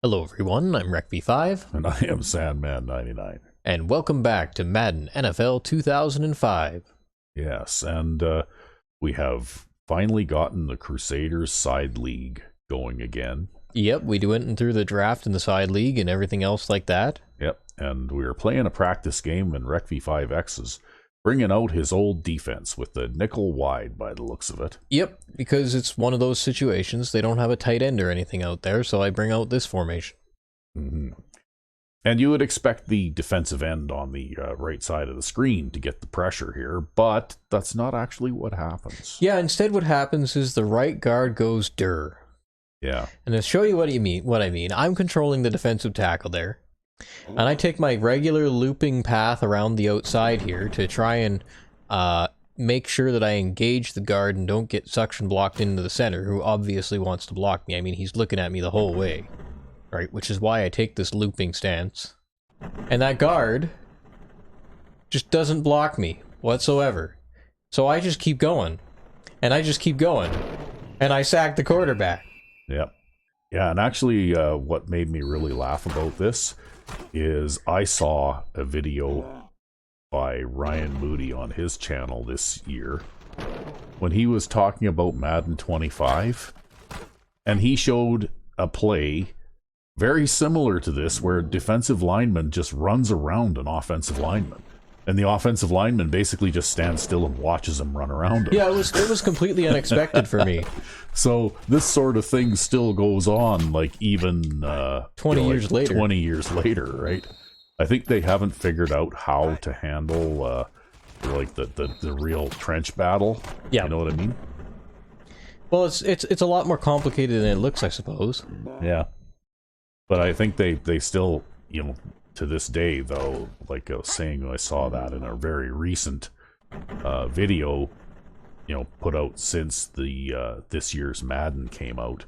Hello everyone, I'm RecV5, And I am Sandman99. and welcome back to Madden NFL 2005. Yes, and we have finally gotten the Crusaders side league going again. Yep, we went through the draft in the side league and everything else like that. Yep, and we are playing a practice game, and RecV5X is bringing out his old defense with the nickel wide by the looks of it. Yep, because it's one of those situations, they don't have a tight end or anything out there, so I bring out this formation. Mm-hmm. And you would expect the defensive end on the right side of the screen to get the pressure here, but that's not actually what happens. Yeah, instead what happens is the right guard goes dur. Yeah. And to show you what I mean, I'm controlling the defensive tackle there. And I take my regular looping path around the outside here to try and make sure that I engage the guard and don't get suction blocked into the center, who obviously wants to block me. I mean, he's looking at me the whole way, right? Which is why I take this looping stance. And that guard just doesn't block me whatsoever. So I just keep going. And I just keep going. And I sack the quarterback. Yep. Yeah, and actually what made me really laugh about this is I saw a video by Ryan Moody on his channel this year when he was talking about Madden 25, and he showed a play very similar to this where a defensive lineman just runs around an offensive lineman, and the offensive lineman basically just stands still and watches him run around him. Yeah, it was completely unexpected for me. So this sort of thing still goes on, like even 20 years later. 20 years later, right? I think they haven't figured out how to handle like the real trench battle. Yeah, you know what I mean? Well, it's a lot more complicated than it looks, I suppose. Yeah, but I think they still, you know, to this day though, like I was saying, I saw that in a very recent video, you know, put out since the this year's Madden came out,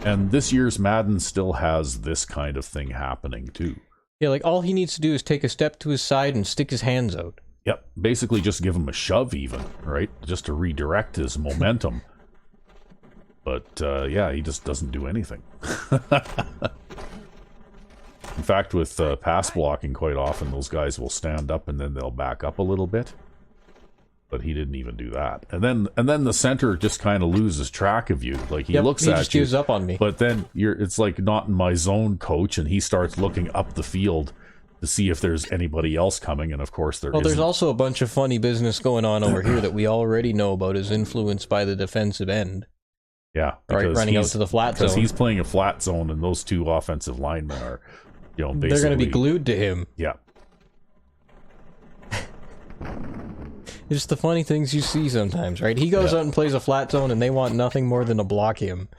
and this year's Madden still has this kind of thing happening too. Yeah, like all he needs to do is take a step to his side and stick his hands out. Yep, basically just give him a shove even, right? Just to redirect his momentum. But yeah, he just doesn't do anything. In fact, with pass blocking, quite often those guys will stand up and then they'll back up a little bit. But he didn't even do that. And then the center just kind of loses track of you. Like he looks at you. He just gives up on me. But then it's like not in my zone, coach, and he starts looking up the field to see if there's anybody else coming, and of course there isn't. There's also a bunch of funny business going on over here that we already know about is influenced by the defensive end. Yeah, right, running out to the flat zone. Because he's playing a flat zone, and those two offensive linemen are, you know, basically... They're going to be glued to him. Yeah. It's the funny things you see sometimes, right? He goes out and plays a flat zone, and they want nothing more than to block him.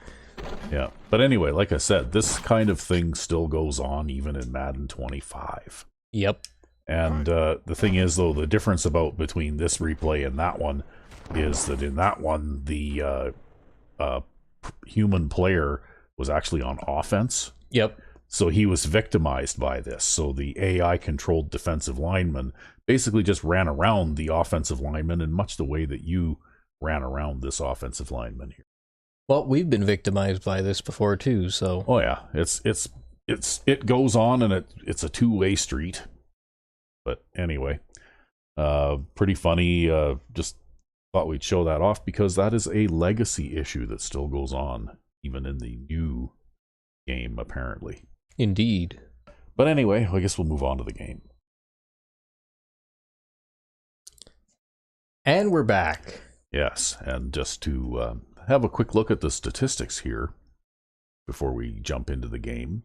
Yeah, but anyway, like I said, this kind of thing still goes on even in Madden 25. Yep. And the thing is, though, the difference between this replay and that one is that in that one, the human player was actually on offense. Yep. So he was victimized by this. So the AI-controlled defensive lineman basically just ran around the offensive lineman in much the way that you ran around this offensive lineman here. Well, we've been victimized by this before too, so... Oh yeah, it goes on, and it's a two-way street. But anyway, pretty funny. Just thought we'd show that off because that is a legacy issue that still goes on even in the new game, apparently. Indeed. But anyway, I guess we'll move on to the game. And we're back. Yes, and just to have a quick look at the statistics here before we jump into the game.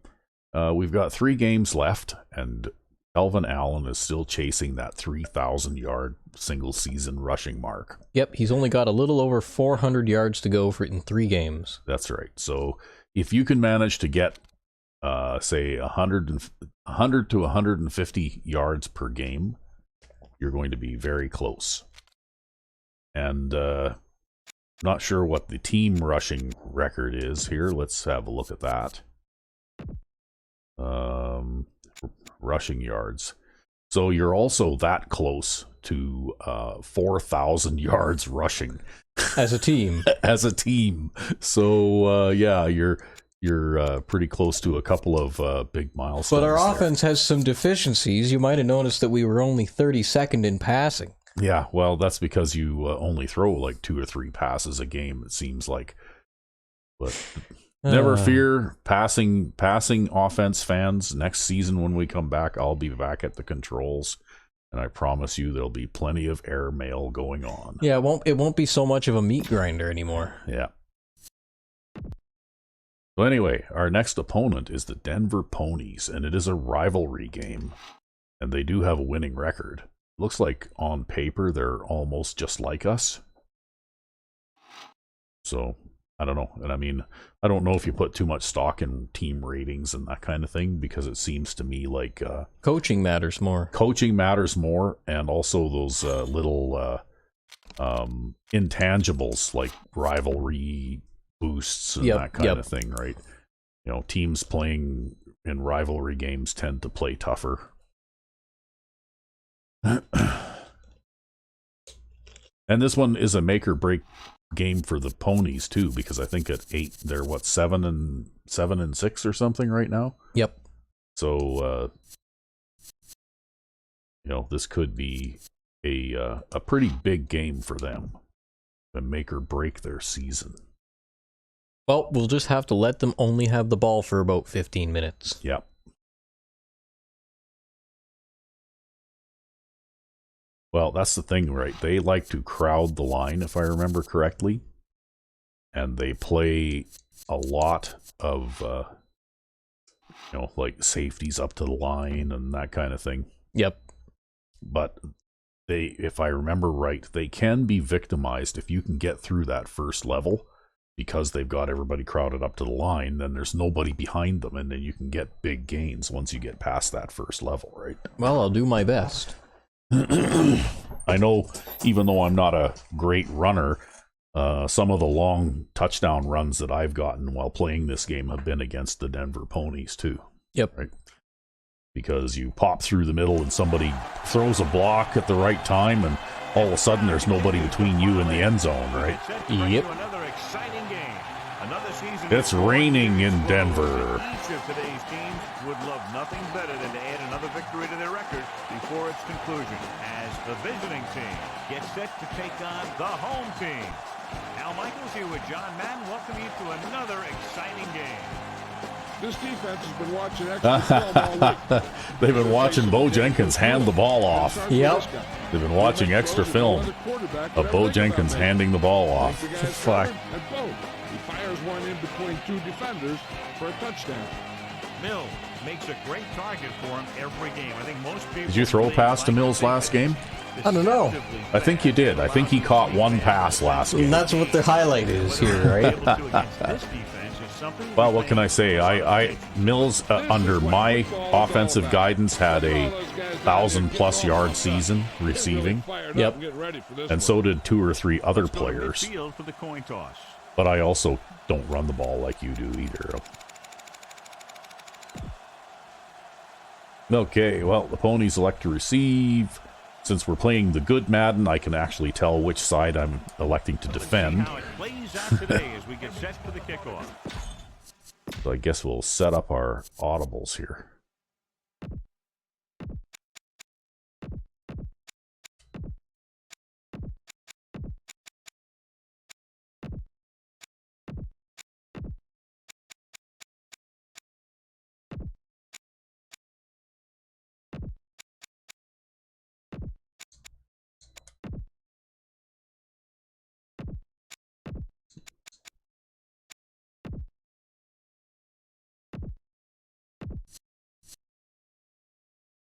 We've got 3 games left, and Elvin Allen is still chasing that 3,000-yard single-season rushing mark. Yep, he's only got a little over 400 yards to go in 3 games. That's right. So if you can manage to get, say, 100 to 150 yards per game, you're going to be very close. And not sure what the team rushing record is here. Let's have a look at that. Rushing yards. So you're also that close to 4,000 yards rushing as a team. As a team. So yeah, you're you're pretty close to a couple of big milestones. But our there. offense has some deficiencies. You might have noticed that we were only 32nd in passing. Yeah, well, that's because you only throw like 2 or 3 passes a game, it seems like. But never fear, passing offense fans. Next season when we come back, I'll be back at the controls, and I promise you there'll be plenty of airmail going on. Yeah, it won't be so much of a meat grinder anymore. Yeah. So anyway, our next opponent is the Denver Ponies, and it is a rivalry game, and they do have a winning record. Looks like on paper they're almost just like us. So, I don't know. And I mean, I don't know if you put too much stock in team ratings and that kind of thing, because it seems to me like... coaching matters more. Coaching matters more, and also those little intangibles like rivalry boosts and that kind of thing, right? You know, teams playing in rivalry games tend to play tougher. And this one is a make or break game for the Ponies too, because I think at 8 they're 7 and 6 or something right now. Yep. So you know, this could be a pretty big game for them to make or break their season. Well, we'll just have to let them only have the ball for about 15 minutes. Yep. Well, that's the thing, right? They like to crowd the line, if I remember correctly. And they play a lot of, you know, like safeties up to the line and that kind of thing. Yep. But they, if I remember right, they can be victimized if you can get through that first level, because they've got everybody crowded up to the line. Then there's nobody behind them, and then you can get big gains once you get past that first level, right? Well, I'll do my best. I know, even though I'm not a great runner, some of the long touchdown runs that I've gotten while playing this game have been against the Denver Ponies too. Yep. Right? Because you pop through the middle and somebody throws a block at the right time, and all of a sudden there's nobody between you and the end zone, right? Yep. It's raining in Denver. Each of today's teams would love nothing better than to add another victory to their record before its conclusion, as the visiting team gets set to take on the home team. Al Michaels here with John Madden. Welcome you to another exciting game. This defense has been watching extra film all week. They've been watching Bo Jenkins hand the ball off. Yep. They've been watching extra film of Bo Jenkins handing the ball off. Fuck. He fires one in between 2 defenders for a touchdown. Mills makes a great target for him every game. I think most people... Did you throw a pass to Mills last game? I don't know. I think you did. I think he caught 1 pass last game. And that's what the highlight is here, right? Well, what can I say? Mills, under my offensive guidance, had a 1,000+ yard season receiving. Yep. And so did 2 or 3 other players. But I also don't run the ball like you do either. Okay, well, the Ponies elect to receive. Since we're playing the good Madden, I can actually tell which side I'm electing to defend. So I guess we'll set up our audibles here.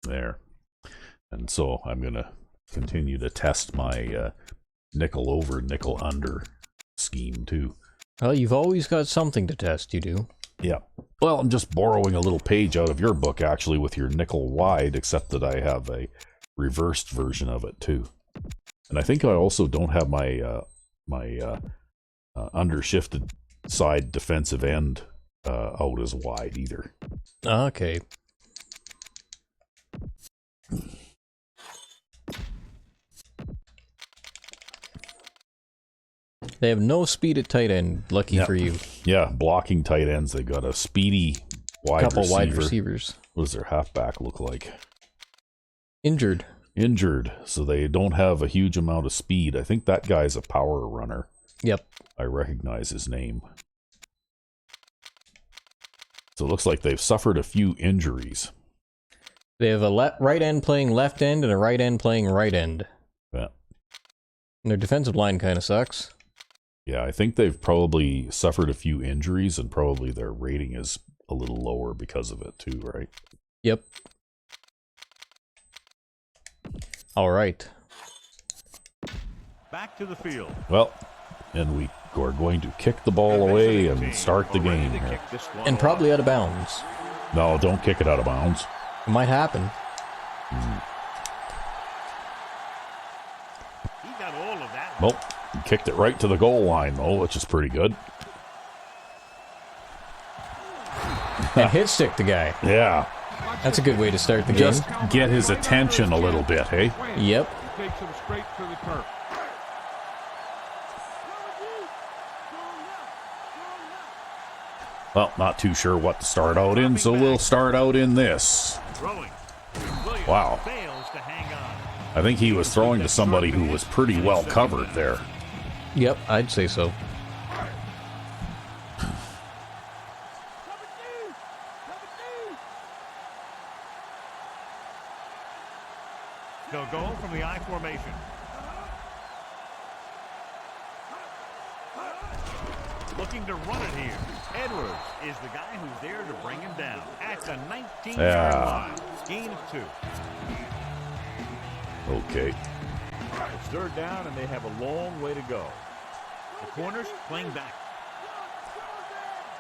There. And so I'm going to continue to test my nickel over, nickel under scheme too. Well, you've always got something to test, you do. Yeah. Well, I'm just borrowing a little page out of your book, actually, with your nickel wide, except that I have a reversed version of it too. And I think I also don't have my undershifted side defensive end out as wide either. Okay. They have no speed at tight end. Lucky for you. Yeah, blocking tight ends. They got a speedy Wide receivers. What does their halfback look like? Injured. Injured, so they don't have a huge amount of speed. I think that guy's a power runner. Yep. I recognize his name. So it looks like they've suffered a few injuries. They have a right end playing left end and a right end playing right end. Yeah. And their defensive line kind of sucks. Yeah, I think they've probably suffered a few injuries, and probably their rating is a little lower because of it too, right? Yep. All right. Back to the field. Well, and we are going to kick the ball away and start the game here. And probably out of bounds. No, don't kick it out of bounds. It might happen. He got all of that. Well, he kicked it right to the goal line, though, which is pretty good. And hit stick the guy. Yeah. That's a good way to start the Just game. get his attention a little bit, hey? Yep. He takes him straight to the turf. Well, not too sure what to start out in, so we'll start out in this. Throwing. Wow. Fails to hang on. I think he was throwing to somebody who was pretty well covered there. Yep, I'd say so. They'll go from the I formation. Looking to run it here. Edwards is the guy who's there to bring him down at the 19-yard line. Gain of 2. Okay. It's third down, and they have a long way to go. The corners playing back.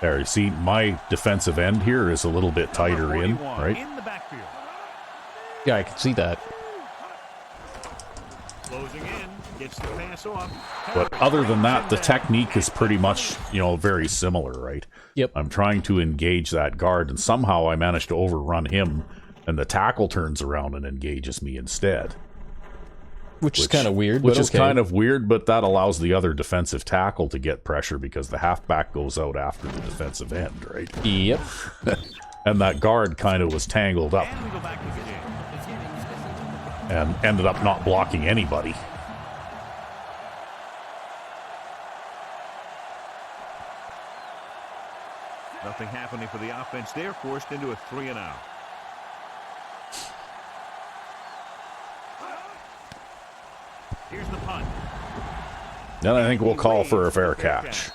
There, you see, my defensive end here is a little bit tighter in, right? In the backfield. Yeah, I can see that. Closing in, gets the pass off. But other than that, the technique is pretty much, very similar, right? Yep. I'm trying to engage that guard, and somehow I managed to overrun him, and the tackle turns around and engages me instead. Which is kind of weird. Which but is okay. kind of weird, but that allows the other defensive tackle to get pressure because the halfback goes out after the defensive end, right? Yep. And that guard kind of was tangled up And we go back to the game. and ended up not blocking anybody. Nothing happening for the offense. They're forced into a 3-and-out. Here's the punt. Then I think we'll call for a fair catch.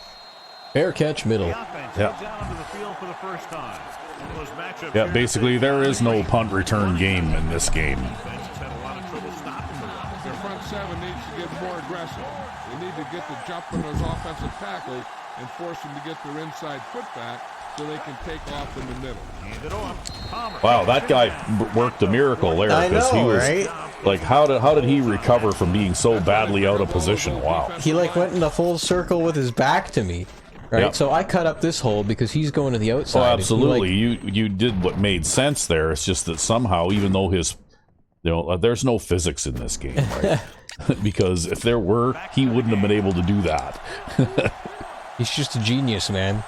Fair catch, middle. The offense Yeah. heads out onto the field for the first time. One of those matchups Yeah, here basically there is no punt return game in this game. Defense has had a lot of trouble stopping the run. Their front seven needs to get more aggressive. They need to get the jump on those offensive tackles and force them to get their inside foot back so they can take off in the middle. Hand it off. Palmer. Wow, that guy worked a miracle there I because he know, was right? like, how did he recover from being so badly out of position? Wow. He went in the full circle with his back to me. Right? Yep. So I cut up this hole because he's going to the outside. Oh, and he, absolutely. You did what made sense there. It's just that somehow, even though there's no physics in this game, right? Because if there were, he wouldn't have been able to do that. he's just a genius, man.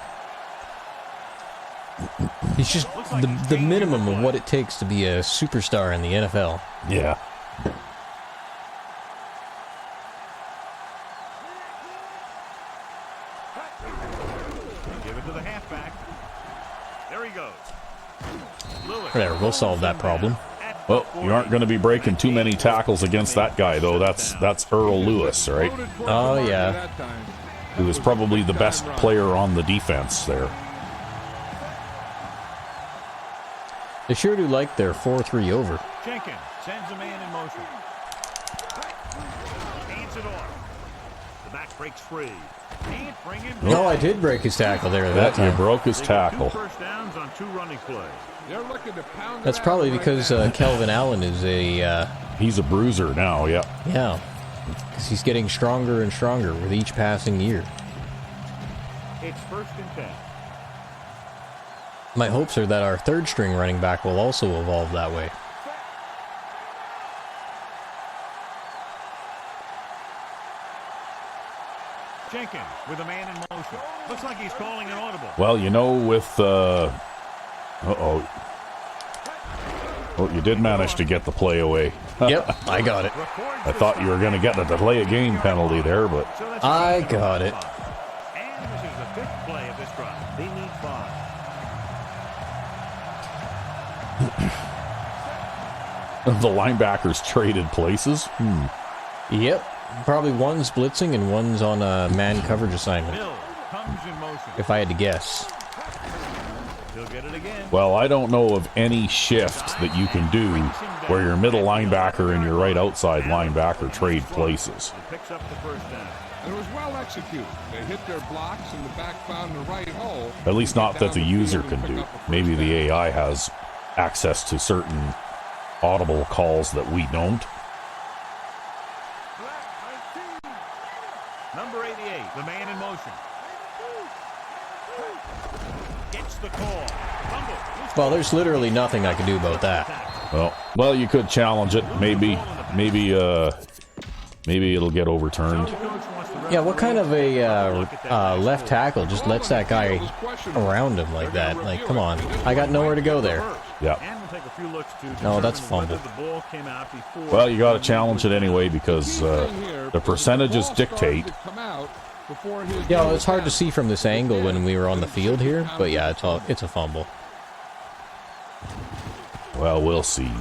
He's just the minimum of what it takes to be a superstar in the NFL. Yeah. Give it to the halfback. There he goes. Lewis. There, we'll solve that problem. At Well, the you aren't going to be breaking too many tackles against that guy, though. That's Earl Lewis, right? Oh, yeah. That time. Who is probably the best player on the defense there. They sure do like their 4-3 over. Jenkins sends a man in motion. Hands it off. The back breaks free. Can't bring him down. No, I did break his tackle there that You time. broke his They got tackle. 2 first downs on 2 running plays. They're looking to pound That's it probably out right because now. Kelvin Allen is a, He's a bruiser now, yeah. yeah. Because he's getting stronger and stronger with each passing year. It's 1st and 10. My hopes are that our third string running back will also evolve that way. Jenkins with a man in motion. Looks like he's calling an audible. Well, you know, with well, you did manage to get the play away. Yep, I got it. I thought you were going to get a delay of game penalty there, but I got it. And this is the 5th play of this drive. They need 5. the linebackers traded places. Yep, probably one's blitzing and one's on a man coverage assignment, Bill comes in motion. if I had to guess. He'll get it again. Well, I don't know of any shift that you can do where your middle linebacker and your right outside linebacker trade places. He picks up the first down. And it was well executed. They hit their blocks and the back found the right hole. At least not that the user can do. Maybe the AI has access to certain audible calls that we don't. Number 88, the man in motion. Gets the call. Fumble. Well, there's literally nothing I can do about that. Well, you could challenge it. Maybe it'll get overturned. Yeah, what kind of a left tackle just lets that guy around him like that? Like, come on. I got nowhere to go there. Yeah. And we'll take a few looks to No, that's determine whether fumble. the ball came out before. Well, you got to challenge it anyway because the percentages dictate. Yeah, well, it's hard to see from this angle when we were on the field here, but yeah, it's a fumble. Well, we'll see.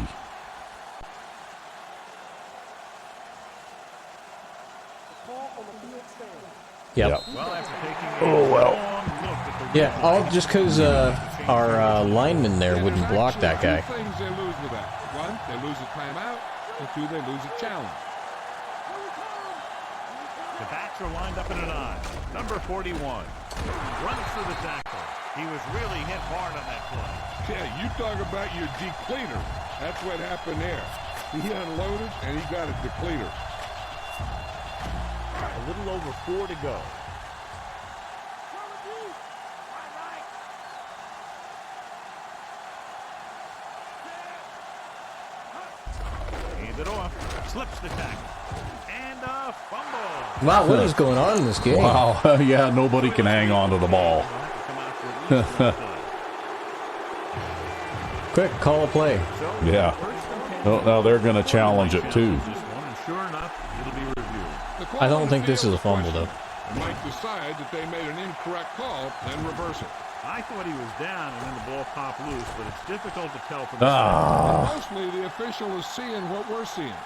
Yep. Yep. Well, after taking Oh, well. a long look at the Yeah, all just because our lineman there wouldn't block that guy. Two things they lose with that. One, they lose a timeout, and two, they lose a challenge. The backs are lined up in an eye. Number 41 runs through the tackle. He was really hit hard on that play. Yeah, you talk about your depleter. That's what happened there. He unloaded, and he got a depleter. A little over 4 to go. Hands it off. Slips the tackle. And a fumble. Wow, what is going on in this game? Wow. Yeah, nobody can hang on to the ball. Will have to come out for at least one play. Quick, call a play. So, Yeah. first and 10. Oh, now they're going to challenge it too. This one, and sure enough, it'll be reviewed. The call I don't on think the this field is a fumble, question. though. They might decide that they made an incorrect call and reverse it. I thought he was down and then the ball popped loose, but it's difficult to tell from the Mostly the official is seeing what we're seeing.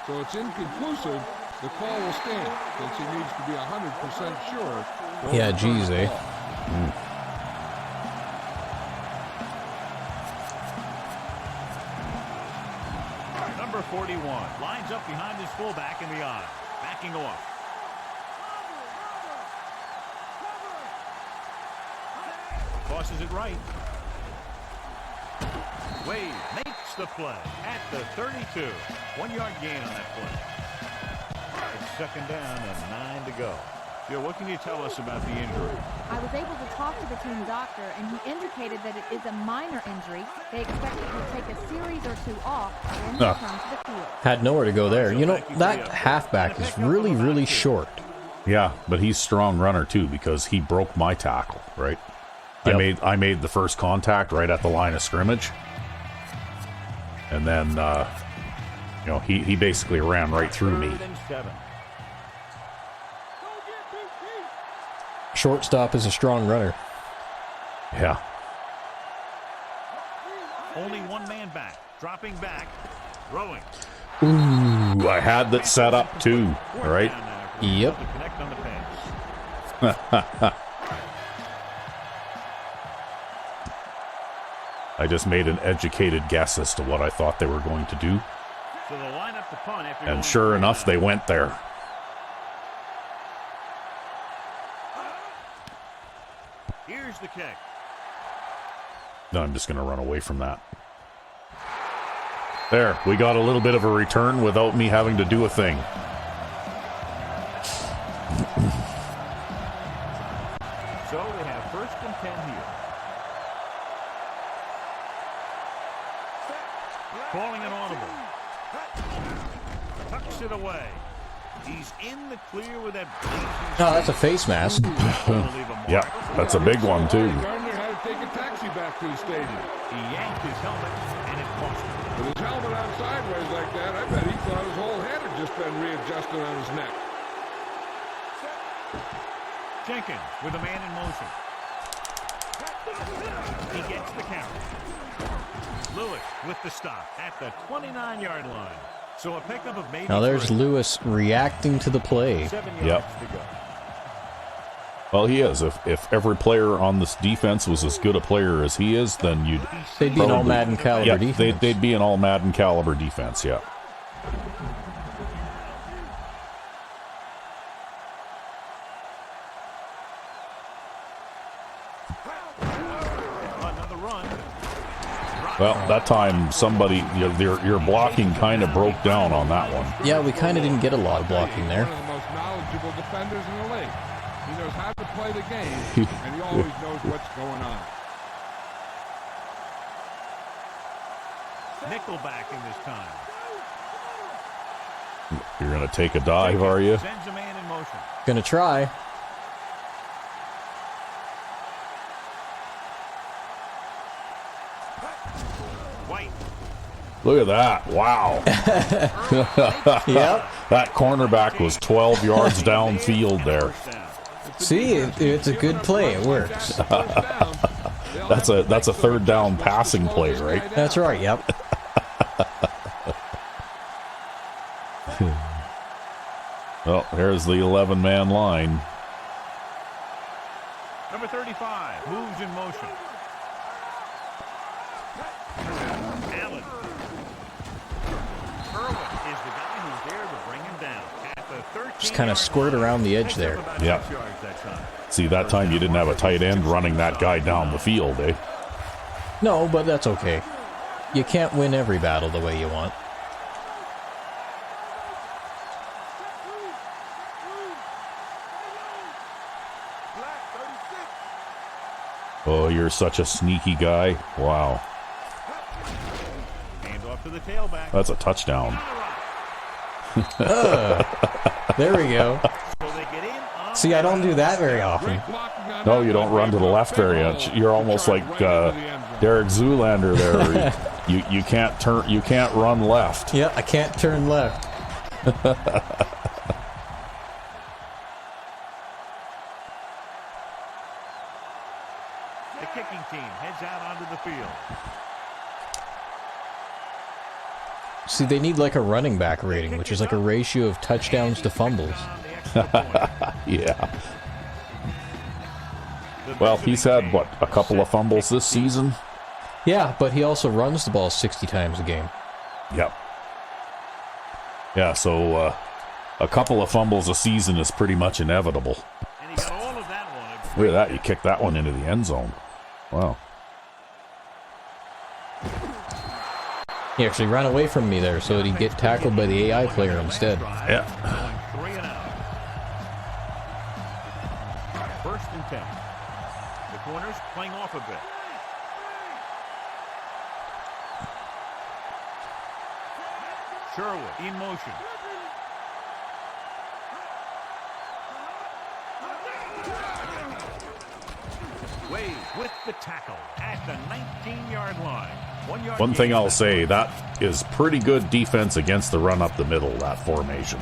So it's inconclusive. The call will stand since he needs to be 100% sure. Yeah, geez, eh? Number 41 lines up behind his fullback in the eye, backing off. Tosses it right. Wade makes the play at the 32. 1 yard gain on that play. It's second down and 9 to go. Joe, what can you tell us about the injury? I was able to talk to the team doctor, and he indicated that it is a minor injury. They expect it will take a series or two off, and then return to the field. Had nowhere to go there. You know, that halfback is really, really short. Yeah, but he's a strong runner too because he broke my tackle, right? Yep. I made the first contact right at the line of scrimmage. And then he basically ran right through me. 3rd and 7. Shortstop is a strong runner. Yeah. Only one man back, dropping back, throwing. Ooh, I had that set up too, Fourth right? down now for Yep. to connect on the pass. I just made an educated guess as to what I thought they were going to do. So they'll line up the punt after going And sure 3 enough, down. they went there. Here's the kick. No, I'm just going to run away from that. There, we got a little bit of a return without me having to do a thing. So they have 1st and 10 here. Calling an audible. Tucks it away. He's in the clear with that. Oh, that's a face mask. Yeah, that's a big one, too. Gardner had to take a taxi back to the stadium. He yanked his helmet, and it cost him. With his helmet out sideways like that, I bet he thought his whole head had just been readjusted on his neck. Jenkins with a man in motion. He gets the count. Lewis with the stop at the 29-yard line. So a pickup of maybe Now there's 3. Lewis reacting to the play. 7 yards Yep. to go. Well, he is. If every player on this defense was as good a player as he is, then you'd... They'd be an all Probably. Madden caliber Yeah, defense. they'd be an all Madden caliber defense, yeah. Another run. Well, that time somebody, your blocking kind of broke down on that one. Yeah, we kind of didn't get a lot of blocking there. One of the most knowledgeable defenders in the league. He knows how to play the game, and he always knows what's going on. Nickelback in this time. You're going to take a dive, are you? Sends a man in motion. Gonna try. White. Look at that. Wow. Yep. That cornerback was 12 yards downfield there. First down. See, it's a good play. It works. That's a third down passing play, right? That's right. Yep. Well, there's the 11-man line. Number 35 moves in motion. Allen. Irwin is the guy who's there to bring him down. At the 13 Just kind of squirt around the edge there. Yeah. See, that time you didn't have a tight end running that guy down the field, eh? No, but that's okay. You can't win every battle the way you want. Oh, you're such a sneaky guy. Wow. Hand off to the tailback. That's a touchdown. There we go. So they get in on See, I don't do that very often. No, you don't run to the left very much. You're almost like Derek Zoolander there. You can't turn. You can't run left. Yeah, I can't turn left. the kicking team heads out onto the field. See, they need like a running back rating, which is like a ratio of touchdowns to fumbles. On the extra point. Yeah. Well, he's had what, a couple of fumbles this season. Yeah, but he also runs the ball 60 times a game. Yep. Yeah, so a couple of fumbles a season is pretty much inevitable. And he got all of that one. Look at that, you kicked that one into the end zone. Wow. He actually ran away from me there so that he'd get tackled by the AI player instead. Yeah. Going 3 and out. First and 10. The corners playing off a bit. Sherwood in motion. Wade with the tackle at the 19-yard line. 1 yard One thing gain. I'll say, that is pretty good defense against the run up the middle, that formation.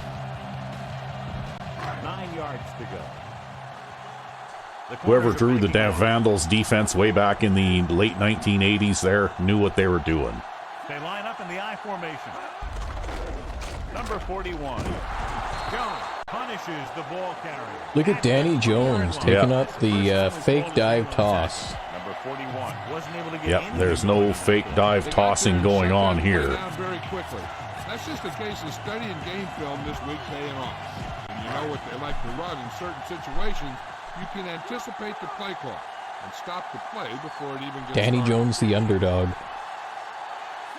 9 yards to go. The Whoever corners are drew the backing Dan up. Vandals defense way back in the late 1980s there knew what they were doing. They line up in the I formation. Number 41. Jones punishes the ball carrier. Look at Danny Jones taking Yeah. up the fake dive toss. Number 41 wasn't able to get Yep, in. there's no fake dive tossing going on here. Very quickly. That's just a case of studying game film this week paying off. And you know what they like to run in certain situations. You can anticipate the play call and stop the play before it even gets Danny started. Jones, the underdog.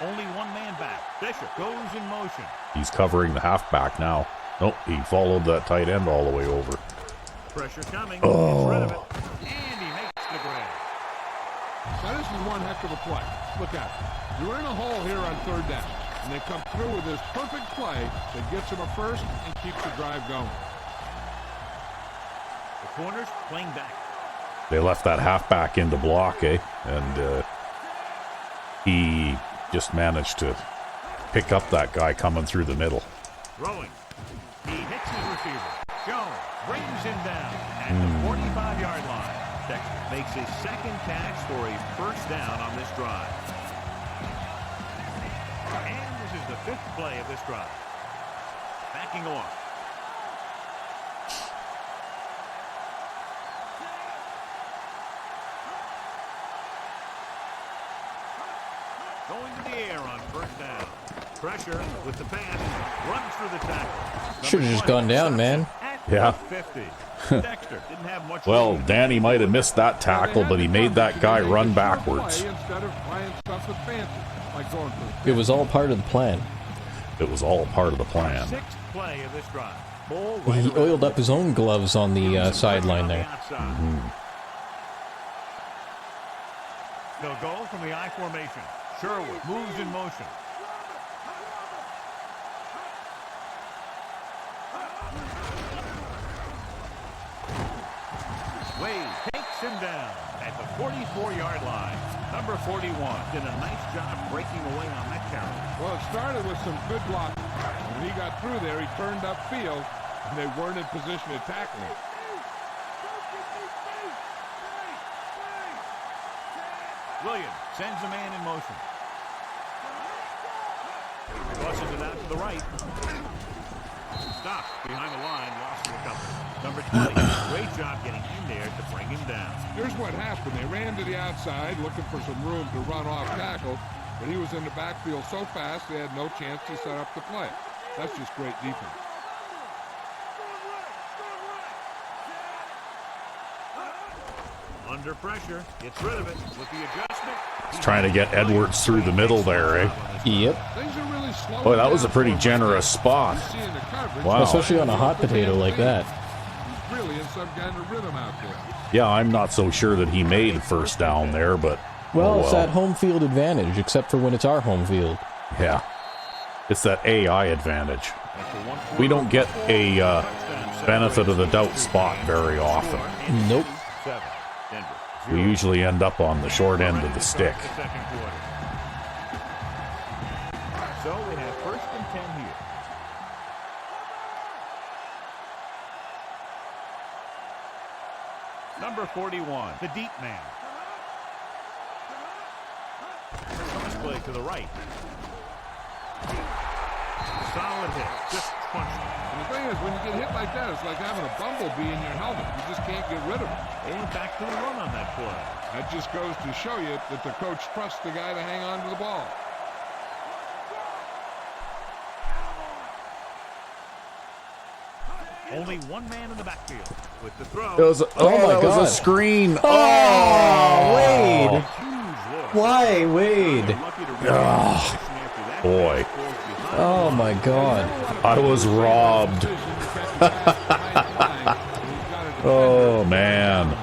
Only one man back. Bishop goes in motion. He's covering the halfback now. Nope, he followed that tight end all the way over. Pressure coming. Oh. Gets rid of it. And he makes the grab. Now this is one heck of a play. Look at it. You're in a hole here on third down. and they come through with this perfect play that gets them a first and keeps the drive going. The corners playing back. They left that halfback in to block, eh? And he just managed to pick up that guy coming through the middle. Throwing. He hits his receiver. Jones brings him down at the 45-yard line. Dexter makes his second catch for a first down on this drive. And this is the 5th play of this drive. Backing off. Going to the air on first down. Pressure with the pass. Runs through the tackle. Should have just gone down, man. Yeah. 50. Dexter didn't have much. Well, Danny might have missed that tackle, but he made that guy run backwards. Instead of playing stuff with fancy, like going for It was all part of the plan. It was all part of the plan. 6th play of this drive. Ball He right oiled up his own gloves on the sideline there. They'll go from the I formation. Sherwood moves in motion. Wade takes him down at the 44-yard line. Number 41 did a nice job breaking away on that carry. Well, it started with some good blocking. When he got through there, he turned upfield, and they weren't in position to tackle him. Williams sends a man in motion. Tosses it out to the right. Stop behind the line, lost the recovery. Number 20, great job getting in there to bring him down. Here's what happened. They ran to the outside looking for some room to run off tackle, but he was in the backfield so fast they had no chance to set up the play. That's just great defense. Under pressure, gets rid of it with the adjustment. He's trying to get Edwards through the middle there, eh? Yep. Things are really slow. Boy, that was a pretty generous spot. Wow. Especially on a hot potato like that. He's really in some kind of rhythm out there. Yeah, I'm not so sure that he made first down there, but... Well, oh it's that home field advantage, except for when it's our home field. Yeah. It's that AI advantage. We don't get a benefit of the doubt spot very often. Nope. We usually end up on the short end of the stick. So we have 1st and 10 here. Number 41, the deep man. Cross play to the right. Solid hit, just punched it. And the thing is, when you get hit like that, it's like having a bumblebee in your helmet. You just can't get rid of it. And back to the run on that play. That just goes to show you that the coach trusts the guy to hang on to the ball. Only one man in the backfield with the throw. It was, my that was God. a screen. Oh, Wade! Huge look. Why, Wade? Lucky to reach Boy. Oh my God. I was robbed. Oh, man.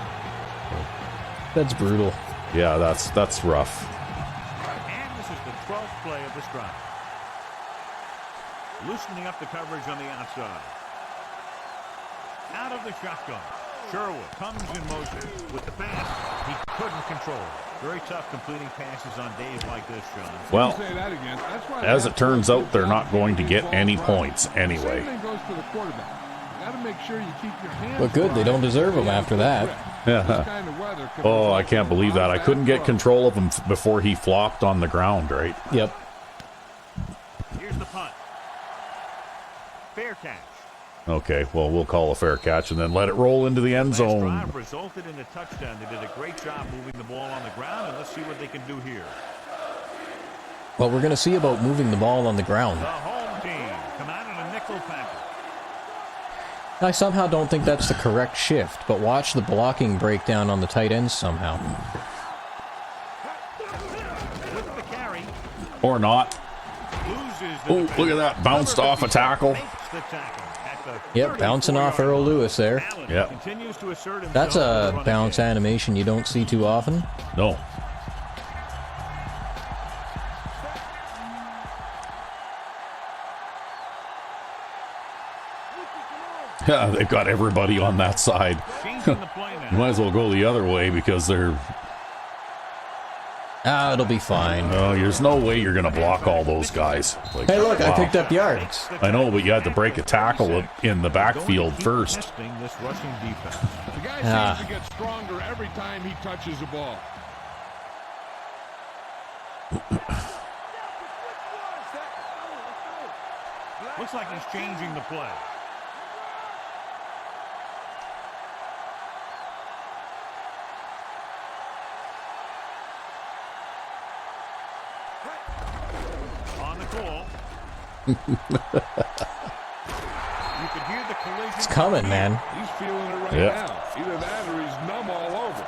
That's brutal. Yeah, that's rough. And this is the 12th play of this drive. Loosening up the coverage on the outside. Out of the shotgun. Sherwood comes in motion with the pass. He couldn't control it. Very tough completing passes on days like this, John. Well, Say that again. That's why as it turns out, they're not going to get any points anyway. Same thing goes for the quarterback. You got to make sure you keep your hands. But good, they don't deserve them after that. This kind of weather can Oh, I result can't in believe a lot that. I of couldn't bad get control of him before he flopped on the ground, right? Yep. Here's the punt. Fair catch. Okay, well, we'll call a fair catch and then let it roll into the end Last zone. drive resulted in a touchdown. They did a great job moving the ball on the ground, and let's see what they can do here. Well, we're going to see about moving the ball on the ground. The home team come out in a nickel package. I somehow don't think that's the correct shift, but watch the blocking breakdown on the tight ends somehow. With the carry, Or not. loses the Oh, look at that. Bounced off a tackle. makes the tackle at the Yep, bouncing off 34-yard Earl line. Lewis there. Allen Yep. continues to assert himself That's in the a running bounce game. animation you don't see too often. No. Yeah, they've got everybody on that side. Changing the play You now. might as well go the other way because they're... Ah, it'll be fine. there's no way you're going to block all those guys. Like, Hey, look, I wow. picked up yards. I know, but you had to break a tackle in the backfield first. Testing this rushing defense. The guy Ah. seems to get stronger every time he touches the ball. Looks like he's changing the play. On the call. You could hear the collision. It's coming, man. He's feeling it right Yep. now. Either that or he's numb all over.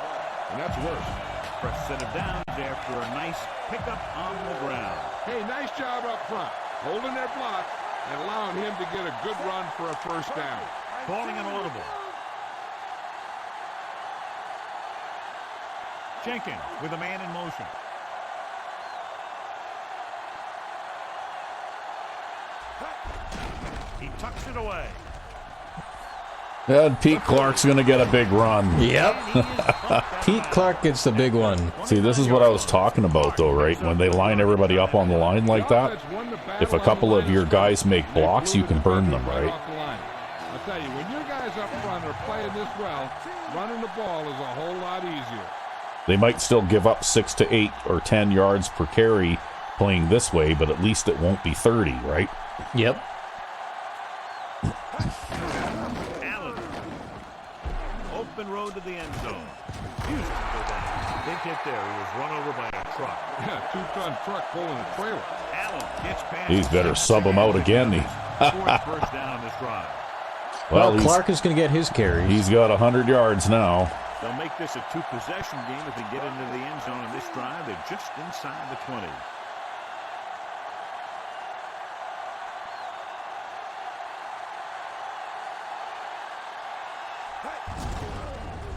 And that's worse. First set of downs after a nice pickup on the ground. Hey, nice job up front. Holding their block and allowing him to get a good run for a first down. Calling an audible. Jenkins with a man in motion. He tucks it away. And Pete Clark's going to get a big run. Yep. And he is bumped out Pete Clark gets the big one. See, this is what I was talking about, though, right? When they line everybody up on the line like that, if a couple of your guys make blocks, you can burn them, right? I'll tell you, when your guys up front are playing this well, running the ball is a whole lot easier. They might still give up 6 to 8 or 10 yards per carry playing this way, but at least it won't be 30, right? Yep. Allen. Open road to the end zone. Houston go down. Big hit there. He was run over by a truck. Yeah, 2-ton truck pulling a trailer. Allen gets past. He's better sub him out again. Fourth first down on this drive. Well, he's- Clark is going to get his carries. He's got 100 yards now. They'll make this a two-possession game if they get into the end zone on this drive. They're just inside the 20.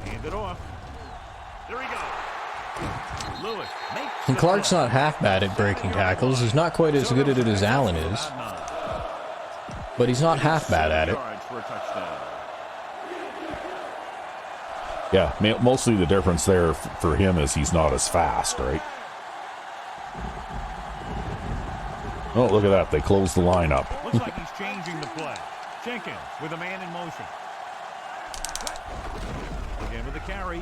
Hand it off. There he goes. Lewis makes And the Clark's play. not half bad at breaking tackles. He's not quite as good at it as Allen is, but he's not half bad at it. Yards for a touchdown. Yeah, mostly the difference there for him is he's not as fast, right? Oh, look at that. They closed the line up. Looks like he's changing the play. Jenkins with a man in motion. Again with the carry.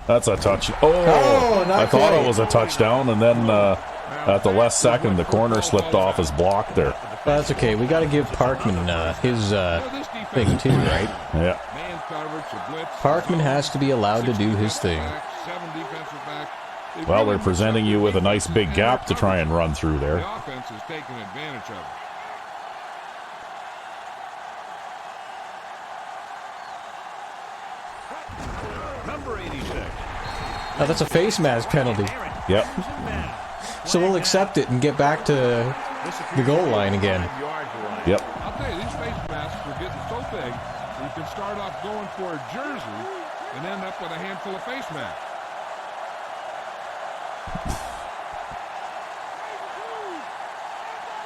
That's a touch. Oh, Oh, not I thought quite. it was a touchdown, and then at the last second, the corner slipped off his block there. Well, that's okay. We got to give Parkman his This defense thing is too, right? Yeah. Man coverage, a blitz. Parkman has to be allowed to do his thing. 7 defensive back. They Well, really they're presenting you with a nice big gap to try and run through there. The offense is taking advantage of it. Number 86. Now, that's a face mask penalty. Yep. So we'll accept it and get back to the goal line again. Yep. I'll tell you, these face masks are getting so big, you can start off going for a jersey and end up with a handful of face masks.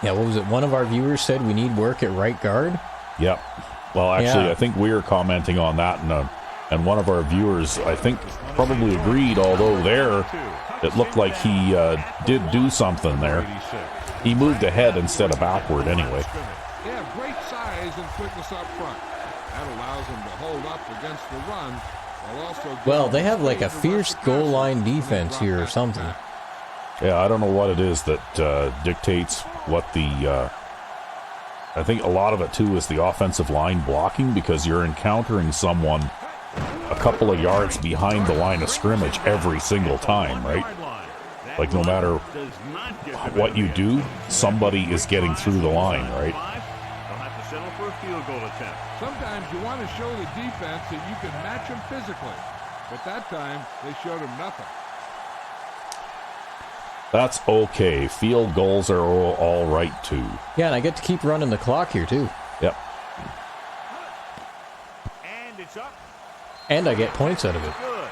Yeah, what was it? One of our viewers said we need work at right guard. Yep. Well, actually, Yeah. I think we were commenting on that, and one of our viewers, I think, probably agreed, although there, it looked like he did do something there. He moved ahead instead of backward anyway. They have great size and quickness up front. That allows them to hold up against the run while also... Well, they have like a fierce goal line defense here or something. Yeah, I don't know what it is that dictates what the... I think a lot of it, too, is the offensive line blocking, because you're encountering someone a couple of yards behind the line of scrimmage every single time, right? Like, no matter what you do, somebody is getting through the line, right? They'll have to settle for a field goal attempt. Sometimes you want to show the defense that you can match them physically. But that time, they showed him nothing. That's okay. Field goals are all right, too. Yeah, and I get to keep running the clock here too. Yep. And it's up. And I get points out of it. Good.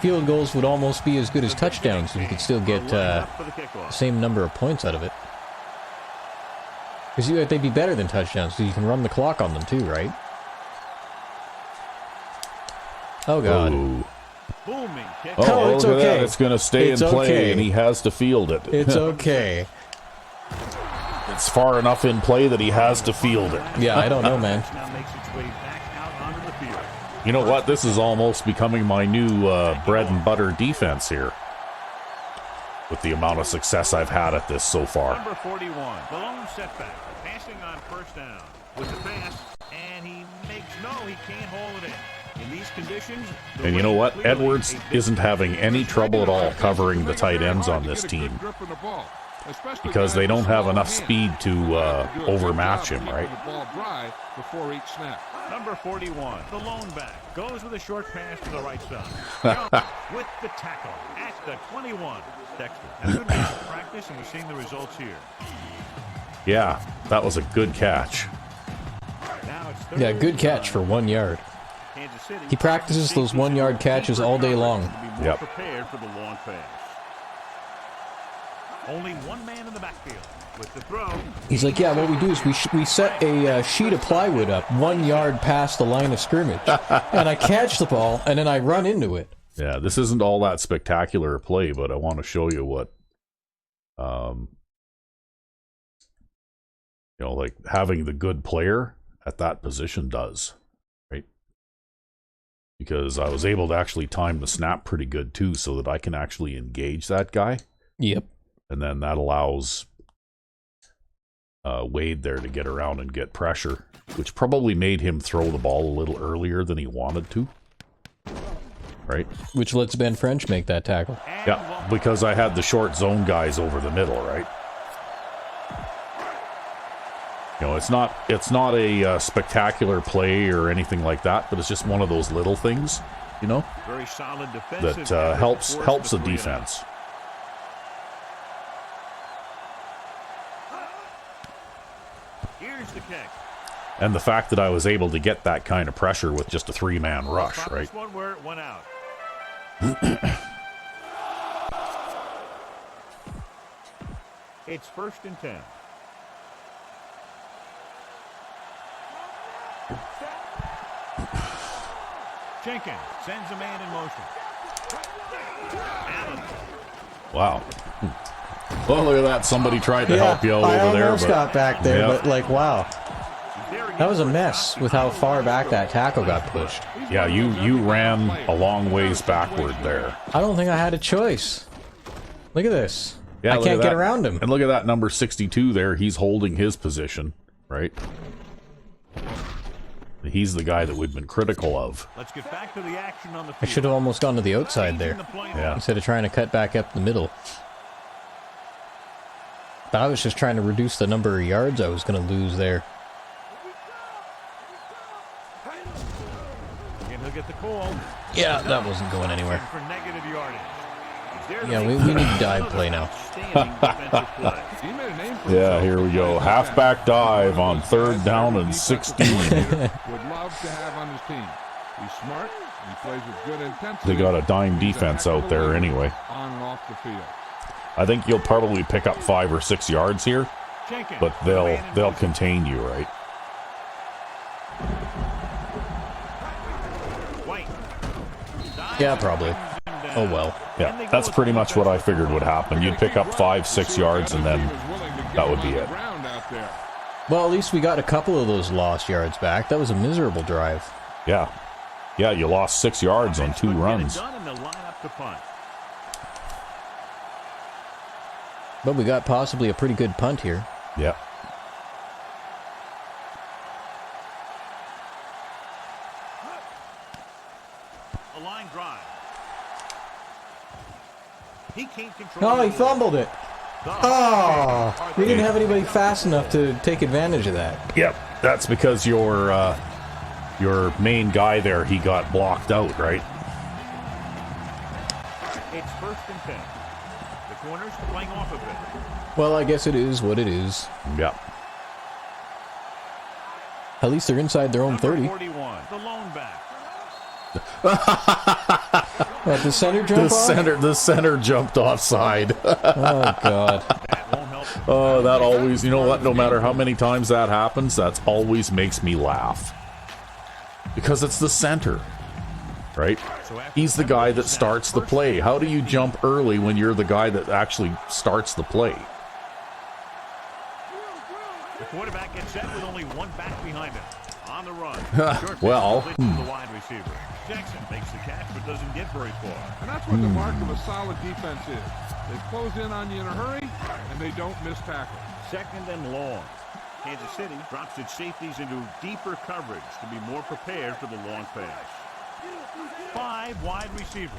Field goals would almost be as good as touchdowns if you could still get Line up for the kickoff. same number of points out of it. Because they'd be better than touchdowns, so you can run the clock on them too, right? Oh, God. Ooh. Booming kick. Oh, it's look at okay. that. It's going to stay It's in play, okay. and he has to field it. It's okay. It's far enough in play that he has to field it. Yeah, I don't know, man. Now makes its way back out onto the field. You know what? This is almost becoming my new bread and butter defense here. With the amount of success I've had at this so far. Number 41, the lone setback. Passing on first down with the pass, and he makes he can't hold it in. In these conditions, And you know what? Edwards isn't having any trouble at all covering the tight ends on this team. Because they don't have enough speed to overmatch him, right? Number 41, the lone back, goes with a short pass to the right side. With the tackle at the 21. Dexter, a good week of practice, and we're seeing the results here. Yeah, that was a good catch. Now it's Yeah, good catch for 1 yard. Kansas City. He practices those 1 yard catches all day long. To be more Yep. prepared for the long pass. Only one man in the backfield with the throw. He's like, yeah, what we do is we set a sheet of plywood up 1 yard past the line of scrimmage, and I catch the ball, and then I run into it. Yeah, this isn't all that spectacular a play, but I want to show you what, like having the good player at that position does, right? Because I was able to actually time the snap pretty good too, so that I can actually engage that guy. Yep. And then that allows Wade there to get around and get pressure, which probably made him throw the ball a little earlier than he wanted to. Right? Which lets Ben French make that tackle. Yeah, because I had the short zone guys over the middle, right? It's not a spectacular play or anything like that, but it's just one of those little things, Very solid defensive that helps the defense. Here's the kick. And the fact that I was able to get that kind of pressure with just a 3-man rush, Caught right? This one where it went out. It's 1st and 10. Jenkins sends a man in motion. Allen. Wow. Well, look at that. Somebody tried to help you out I over there. almost got back there, Yeah. but like, wow. That was a mess with how far back that tackle got pushed. Yeah, you ran a long ways backward there. I don't think I had a choice. Look at this. Yeah, I look can't at get that. around him. And look at that number 62 there. He's holding his position, right? He's the guy that we've been critical of. Let's get back to the action on the I field. should have almost gone to the outside there Yeah. instead of trying to cut back up the middle. But I was just trying to reduce the number of yards I was going to lose there. And he'll get the call. Yeah, that wasn't going anywhere. For negative yardage. He's there to Yeah, make we need to dive play now. outstanding defensive play. He made a name for Yeah, himself. here we go. Halfback dive on 3rd down and 16. Would love to have on his team. He's smart. He plays with good intensity. They got a dime defense out there anyway. On and off the field. I think you'll probably pick up 5 or 6 yards here, Jenkins, but man in they'll motion. contain you, right? White. Yeah, probably. Oh well. Yeah, that's pretty much what I figured would happen. You'd pick up 5, 6 yards, and then that would be it. Well, at least we got a couple of those lost yards back. That was a miserable drive. Yeah. Yeah, you lost 6 yards on 2 runs. Done and they'll line up to punt. But we got possibly a pretty good punt here. Yeah. A line drive. He can't control. Oh, he the ball. fumbled it. Oh, we didn't have anybody fast enough to take advantage of that. Yep. That's because your main guy there, he got blocked out, right? It's 1st and 10. The corners playing off of it. Well, I guess it is what it is. Yeah. At least they're inside their own 30. 41, the lone back. What, the center jump off? The center jumped offside. Oh, God. That won't help That always, you know what, no matter how many times that happens, that always makes me laugh. Because it's the center, right? He's the guy that starts the play. How do you jump early when you're the guy that actually starts the play? The quarterback gets set with only one back behind him. On the run. Well, The wide receiver. Jackson makes the catch but doesn't get very far. And that's what the mark of a solid defense is. They close in on you in a hurry, and they don't miss tackle. Second and long. Kansas City drops its safeties into deeper coverage to be more prepared for the long pass. 5 wide receivers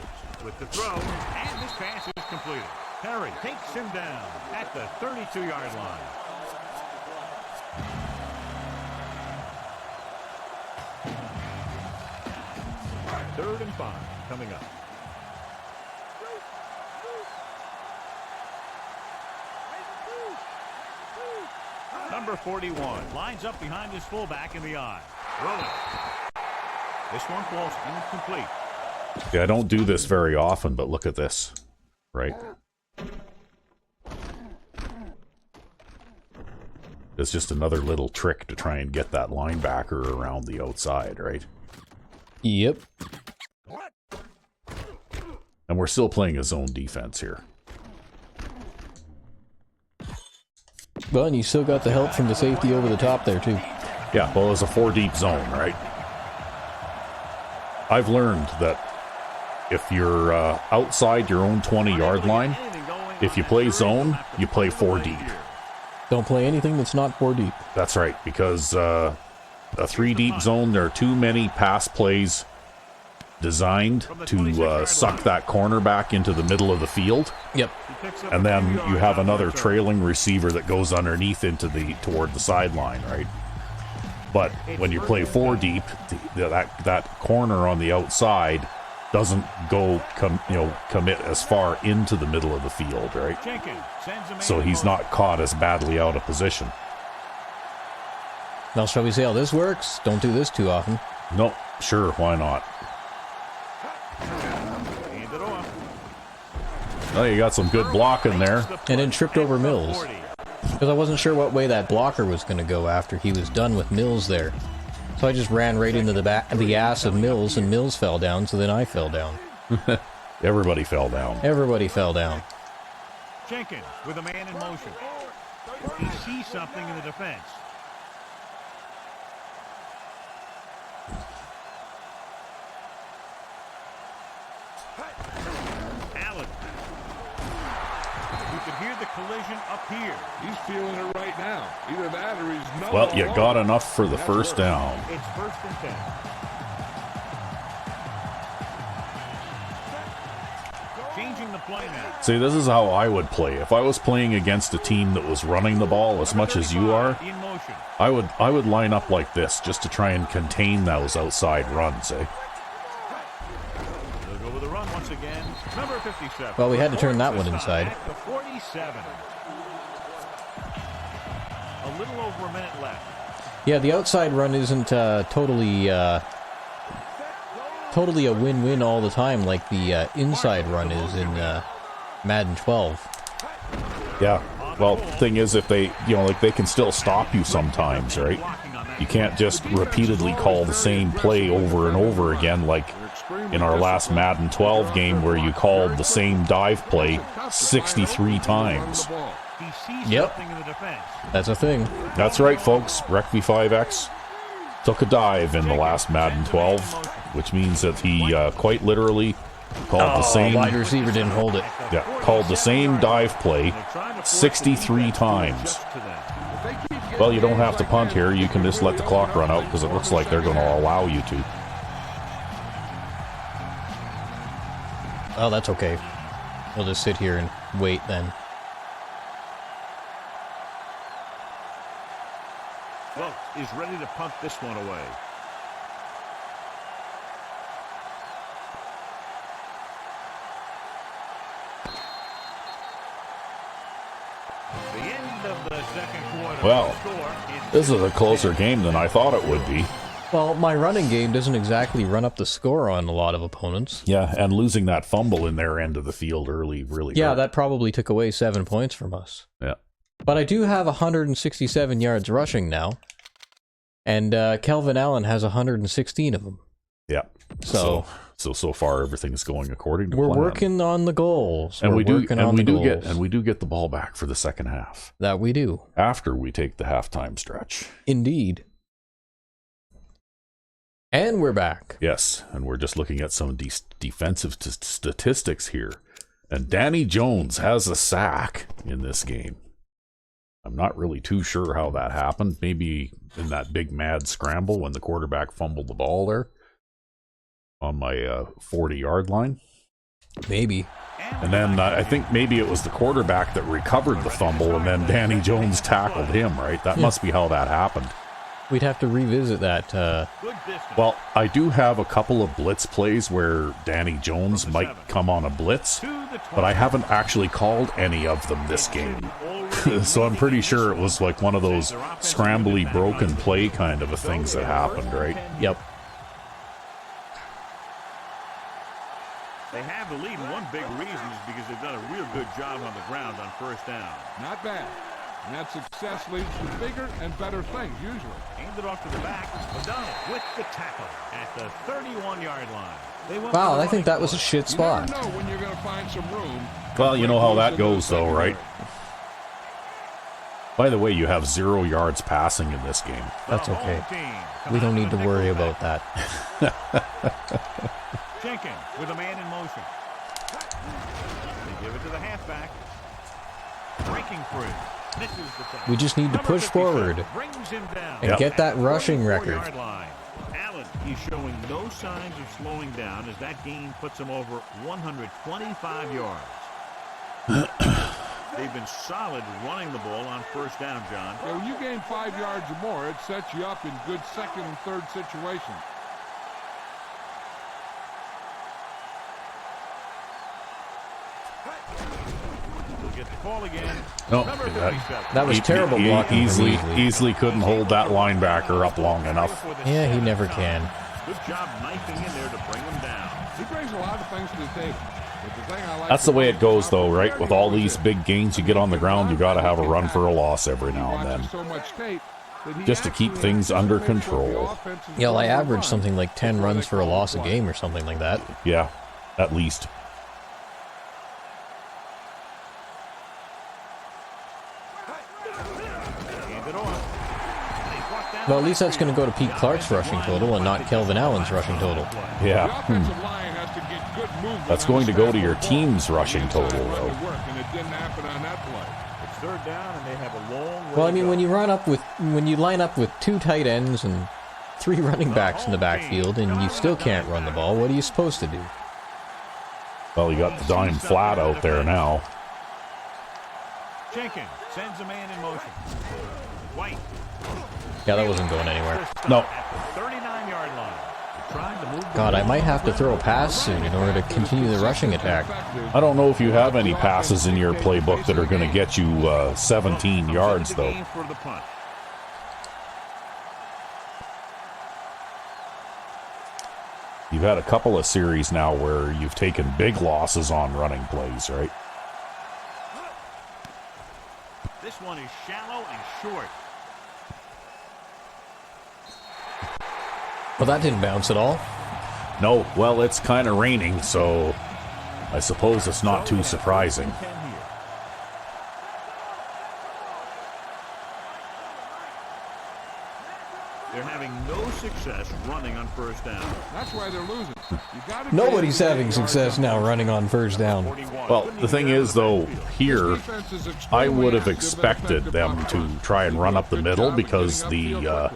with the throw, and this pass is completed. Perry takes him down at the 32-yard line. Third and 5 coming up. Number 41 lines up behind his fullback in the eye. Rolling. This one falls incomplete. yeah, I don't do this very often, but look at this, right? It's just another little trick to try and get that linebacker around the outside, right? Yep. And we're still playing a zone defense here. Well, and you still got the help from the safety over the top there, too. Yeah, well, it's a 4-deep zone, right? I've learned that if you're outside your own 20-yard line, if you play zone, you play 4 deep. Don't play anything that's not 4 deep. That's right, because a 3-deep zone, there are too many pass plays designed to suck that cornerback into the middle of the field. Yep. And then you have another trailing receiver that goes underneath into toward the sideline, right? But when you play 4 deep, that corner on the outside doesn't commit as far into the middle of the field, right? So he's not caught as badly out of position. Now, shall we say how this works? Don't do this too often. No, sure, why not? Well, you got some good blocking there. And then tripped over Mills. Because I wasn't sure what way that blocker was going to go after he was done with Mills there. So I just ran right into the ass of Mills, and Mills fell down, so then I fell down. Everybody fell down. Everybody fell down. Jenkins with a man in motion. He sees something in the defense. Allen. You can hear the collision up here. He's feeling it right now. Either that or he's no. Well, you got enough for the first down. It's first and 10. Changing the play now. See, this is how I would play. If I was playing against a team that was running the ball as much as you are, In motion. I would line up like this just to try and contain those outside runs, eh? They'll go with the run once again. Number 57. Well, we had to turn that one inside. At the 47. A little over a minute left. Yeah, the outside run isn't totally a win-win all the time like the inside run is in Madden 12. Yeah. Well, thing is, if they, they can still stop you sometimes, right? You can't just repeatedly call the same play over and over again, like in our last Madden 12 game where you called the same dive play 63 times. Yep. That's a thing. That's right, folks. Rec V5X took a dive in the last Madden 12, which means that he quite literally called the same wide receiver didn't hold it. Yeah, called the same dive play 63 times. Well, you don't have to punt here. You can just let the clock run out because it looks like they're going to allow you to. Oh, that's okay. We'll just sit here and wait then. Well, is ready to punt this one away. The end of the second quarter. Well, this is a closer game than I thought it would be. Well, my running game doesn't exactly run up the score on a lot of opponents. Yeah, and losing that fumble in their end of the field early really Yeah, hurt. that probably took away 7 points from us. Yeah. But I do have 167 yards rushing now. And Kelvin Allen has 116 of them. Yeah. So far everything's going according to we're plan. working on the goals. And we do get the ball back for the second half. That we do. After we take the halftime stretch. Indeed. And we're back. Yes, and we're just looking at some defensive statistics here. And Danny Jones has a sack in this game. I'm not really too sure how that happened. Maybe in that big mad scramble when the quarterback fumbled the ball there on my 40-yard line. Maybe. And then I think maybe it was the quarterback that recovered the fumble, and then Danny Jones tackled him, right? That must be how that happened. We'd have to revisit that. Well, I do have a couple of blitz plays where Danny Jones might come on a blitz, but I haven't actually called any of them this game. So I'm pretty sure it was like one of those scrambly broken play kind of a things that happened, right? Yep. They have the lead, and one big reason is because they've done a real good job on the ground on first down. Not bad. And that success leads to bigger and better things, usually. Aimed it off to the back. O'Donnell with the tackle at the 31-yard line. Wow, I think that was a shit spot. You never know when you're going to find some room. Well, you know how that goes, though, right? By the way, you have 0 yards passing in this game. That's okay. We don't need to worry about that. Jenkins with a man in motion. They give it to the halfback. Breaking free. Misses the tackle. We just need to push forward Brings him down. and get that rushing record. Allen, he's showing no signs of slowing down as that gain puts him over 125 yards. They've been solid running the ball on first down, John. Yeah, when you gain 5 yards or more, it sets you up in good second and third situations. Get the call again. No, that was terrible blocking. Easily couldn't hold that linebacker up long enough. Yeah, he never can. Good job knifing in there to bring him down. He brings a lot of things to the table. But the thing I like That's the way it goes, though, right? With all these big gains you get on the ground, you got to have a run for a loss every now and then, just to keep things under control. Yeah, well, I average something like 10 runs for a loss a game or something like that. Yeah, at least. Well, at least that's going to go to Pete Clark's rushing total and not Kelvin Allen's rushing total. Yeah. That's going to go to your team's rushing total, though. It's third down, and they have a long way. Well, I mean, when you line up with 2 tight ends and 3 running backs in the backfield, and you still can't run the ball, what are you supposed to do? Well, you got the dime flat out there now. Jenkins sends a man in motion. White. Yeah, that wasn't going anywhere. No. At the 39-yard line. Trying to move. God, I might have to throw a pass soon in order to continue the rushing attack. I don't know if you have any passes in your playbook that are going to get you 17 yards, though. You've had a couple of series now where you've taken big losses on running plays, right? This one is shallow and short. Well, that didn't bounce at all. No, well, it's kind of raining, so I suppose it's not too surprising. They're having no success running on first down. That's why they're losing. Nobody's having success now running on first down. Well, the thing is, though, here, I would have expected them to try and run up the middle because the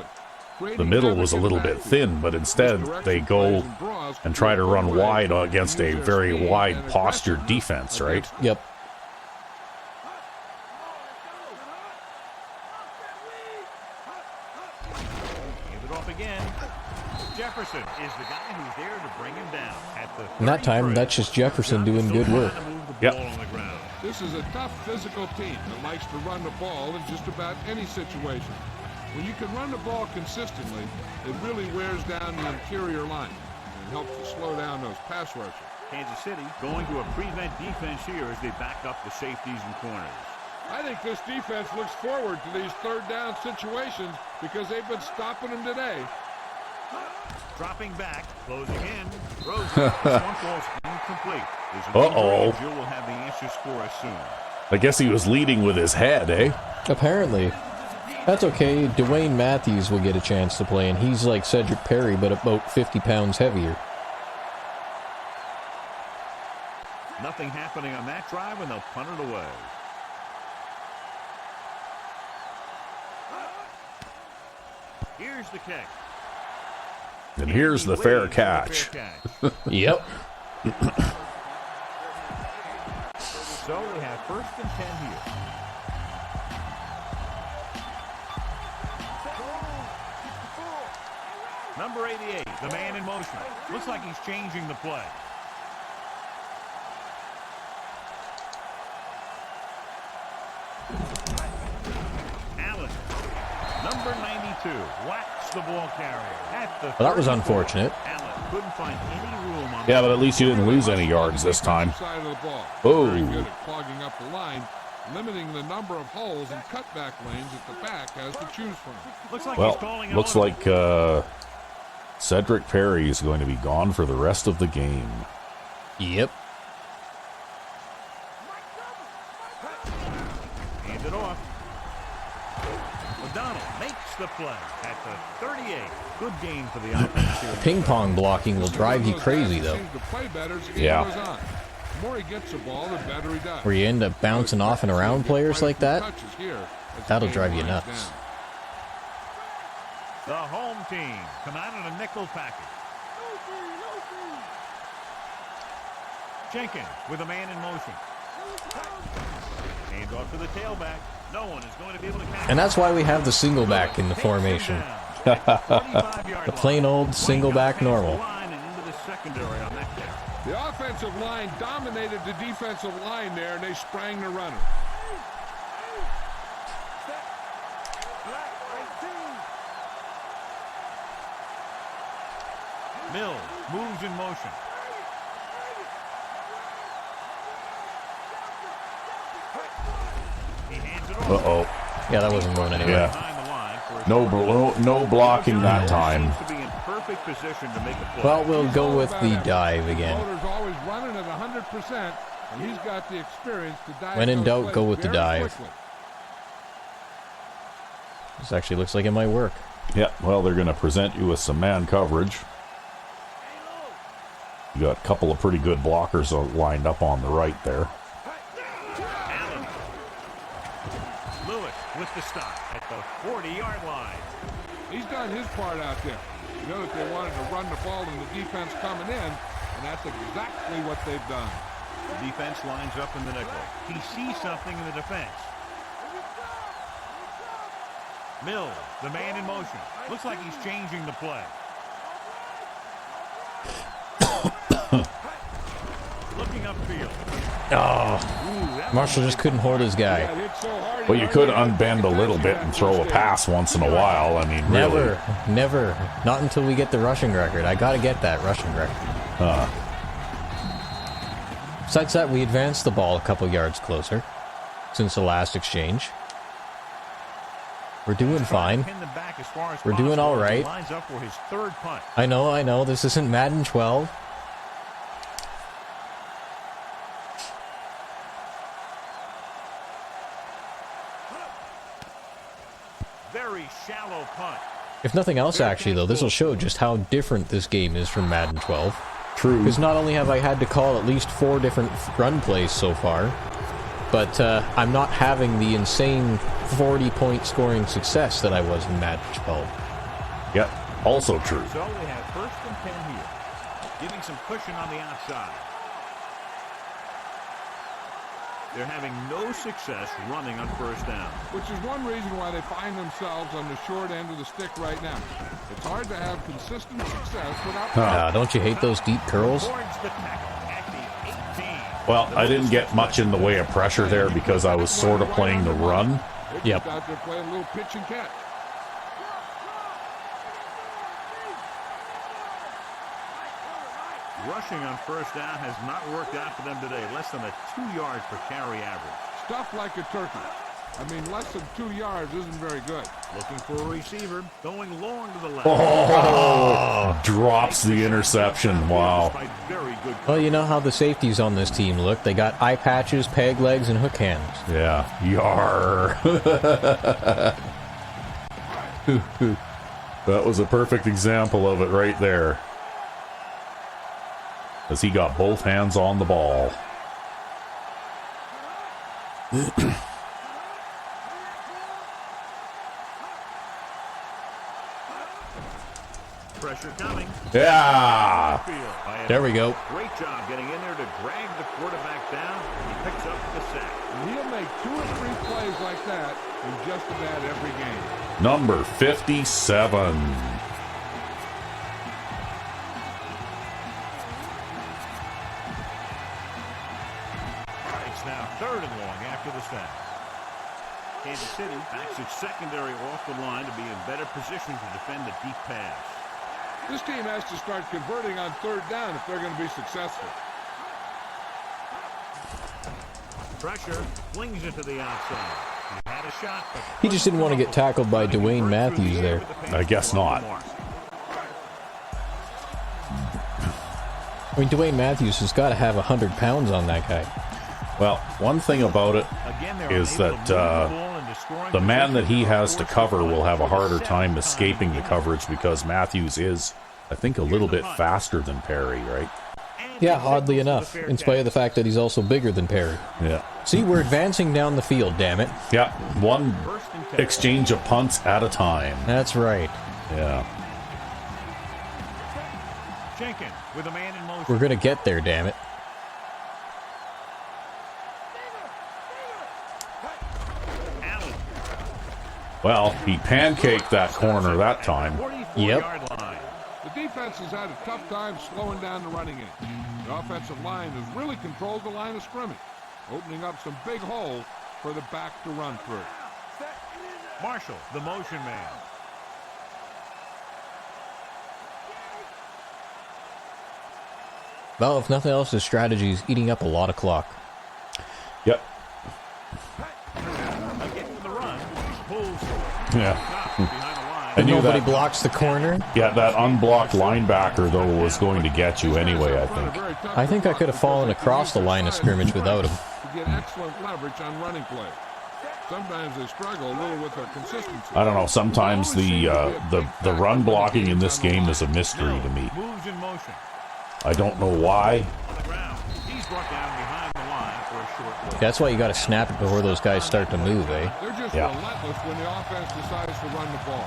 middle was a little bit thin, but instead they go and try to run wide against a very wide postured defense, right? Yep. Jefferson is the guy who's there to bring him down. And that time, that's just Jefferson doing good work. Yep. This is a tough physical team that likes to run the ball in just about any situation. When you can run the ball consistently, it really wears down the interior line and helps to slow down those pass rushers. Kansas City going to a prevent defense here as they back up the safeties and corners. I think this defense looks forward to these third down situations because they've been stopping them today. Dropping back, closing in, throws it. This one ball's incomplete. There's an Uh-oh. injury, and Jill will have the answers for us soon. I guess he was leading with his head, eh? Apparently. That's okay. Dwayne Matthews will get a chance to play, and he's like Cedric Perry, but about 50 pounds heavier. Nothing happening on that drive, and they'll punt it away. Here's the kick. And here's the fair catch. Yep. So we have 1st and 10 here. Number 88, the man in motion. Looks like he's changing the play. Allen, number 92, whacks the ball carrier at the Well, that was 34. unfortunate. Allen couldn't find any room on Yeah, but at least you didn't lose any yards this time. Side of the ball. Oh. Very good at clogging up the line, limiting the number of holes and cutback lanes that the back has to choose from. Looks like Well, he's calling looks an like Cedric Perry is going to be gone for the rest of the game. Yep. Hand it off. O'Donnell makes the play at the 38. Good game for the offense here. Ping pong blocking will drive you crazy, though. Seems to play better as the game Yeah. goes on. The more he gets the ball, the better he does. Where you end up bouncing off and around players like that, that'll drive you nuts. The home team come out in a nickel package. Jenkins with a man in motion. Hand off to the tailback. No one is going to be able to catch. And that's why we have the single back in the formation. The plain old single back normal. The offensive line dominated the defensive line there, and they sprang the runner. Mills moves in motion. He hands it off. Uh-oh. Yeah, that wasn't going anywhere. Yeah. Behind the line for a No blocking that time. seems to be in perfect position to make a play. Well, we'll go with the dive again. Motor's always running at 100%, and he's got the experience to dive. When in those doubt, plays go with the very dive. quickly. This actually looks like it might work. Yeah, well, they're going to present you with some man coverage. You got a couple of pretty good blockers lined up on the right there. Allen. Lewis with the stop at the 40-yard line. He's done his part out there. You know that they wanted to run the ball and the defense coming in, and that's exactly what they've done. The defense lines up in the nickel. He sees something in the defense. Mills, the man in motion. Looks like he's changing the play. Looking upfield. Oh, Marshall just couldn't hold his guy. Got hit so hard, Well, you could hardly unbend a little bit and throw a pass once in a while. I mean, really. Never. Not until we get the rushing record. I gotta get that rushing record. Besides that, we advanced the ball a couple yards closer since the last exchange. We're doing fine. Pin them back as far as We're doing possible. all right. He lines up for his third punt. I know. This isn't Madden 12. Very shallow punt. If nothing else, actually, though, this will show just how different this game is from Madden 12. True. Because not only have I had to call at least 4 different run plays so far, but I'm not having the insane 40-point scoring success that I was in Madden 12. Yep, also true. So we have 1st and 10 here. Giving some cushion on the outside. They're having no success running on 1st down. Which is one reason why they find themselves on the short end of the stick right now. It's hard to have consistent success without... Don't you hate those deep curls? Towards the tackle at the 18. Well, I didn't get much in the way of pressure there because I was sort of playing the run. They're Yep. just out there playing a little pitch and catch. Rushing on 1st down has not worked out for them today. Less than a 2 yard per carry average. stuffed like a turkey. I mean, less than 2 yards isn't very good. Looking for a receiver, going long to the left. Oh, drops the interception. Wow. Very good. Well, you know how the safeties on this team look. They got eye patches, peg legs, and hook hands. Yeah. Yar. That was a perfect example of it right there. As he got both hands on the ball. Pressure coming. Yeah. There we go. Great job getting in there to drag the quarterback down. He picks up the sack. And he'll make 2 or 3 plays like that in just about every game. Number 57. It's now 3rd and long after the sack. Kansas City backs its secondary off the line to be in better position to defend the deep pass. This team has to start converting on 3rd down if they're going to be successful. Pressure, flings it to the outside. He had a shot, but He just didn't want to get tackled by Dwayne Matthews there. I guess not. I mean, Dwayne Matthews has got to have 100 pounds on that guy. Well, one thing about it is that the man that he has to cover will have a harder time escaping the coverage because Matthews is, I think, a little bit faster than Perry, right? Yeah, oddly enough, in spite of the fact that he's also bigger than Perry. Yeah. See, we're advancing down the field, damn it. Yeah, one exchange of punts at a time. That's right. Yeah. Jenkins with a man in motion. We're going to get there, damn it. Allen. Well, he pancaked that corner that time. Yep. The defense has had a tough time slowing down the running game. The offensive line has really controlled the line of scrimmage, opening up some big holes for the back to run through. Marshall, the motion man. Well, if nothing else, his strategy is eating up a lot of clock. Yep. Getting to the run. Pulls. Yeah. Behind the line. I knew Nobody that. blocks the corner. Yeah, that unblocked linebacker, though, was going to get you anyway, I think. I think I could have fallen across the line of scrimmage without him. To get excellent leverage on running play. Sometimes they struggle a little with their consistency. I don't know. Sometimes the run blocking in this game is a mystery to me. Moves in motion. I don't know why. On the ground. He's brought down behind the line for a short look. That's why you got to snap it before those guys start to move, eh? They're just Yeah. relentless when the offense decides to run the ball.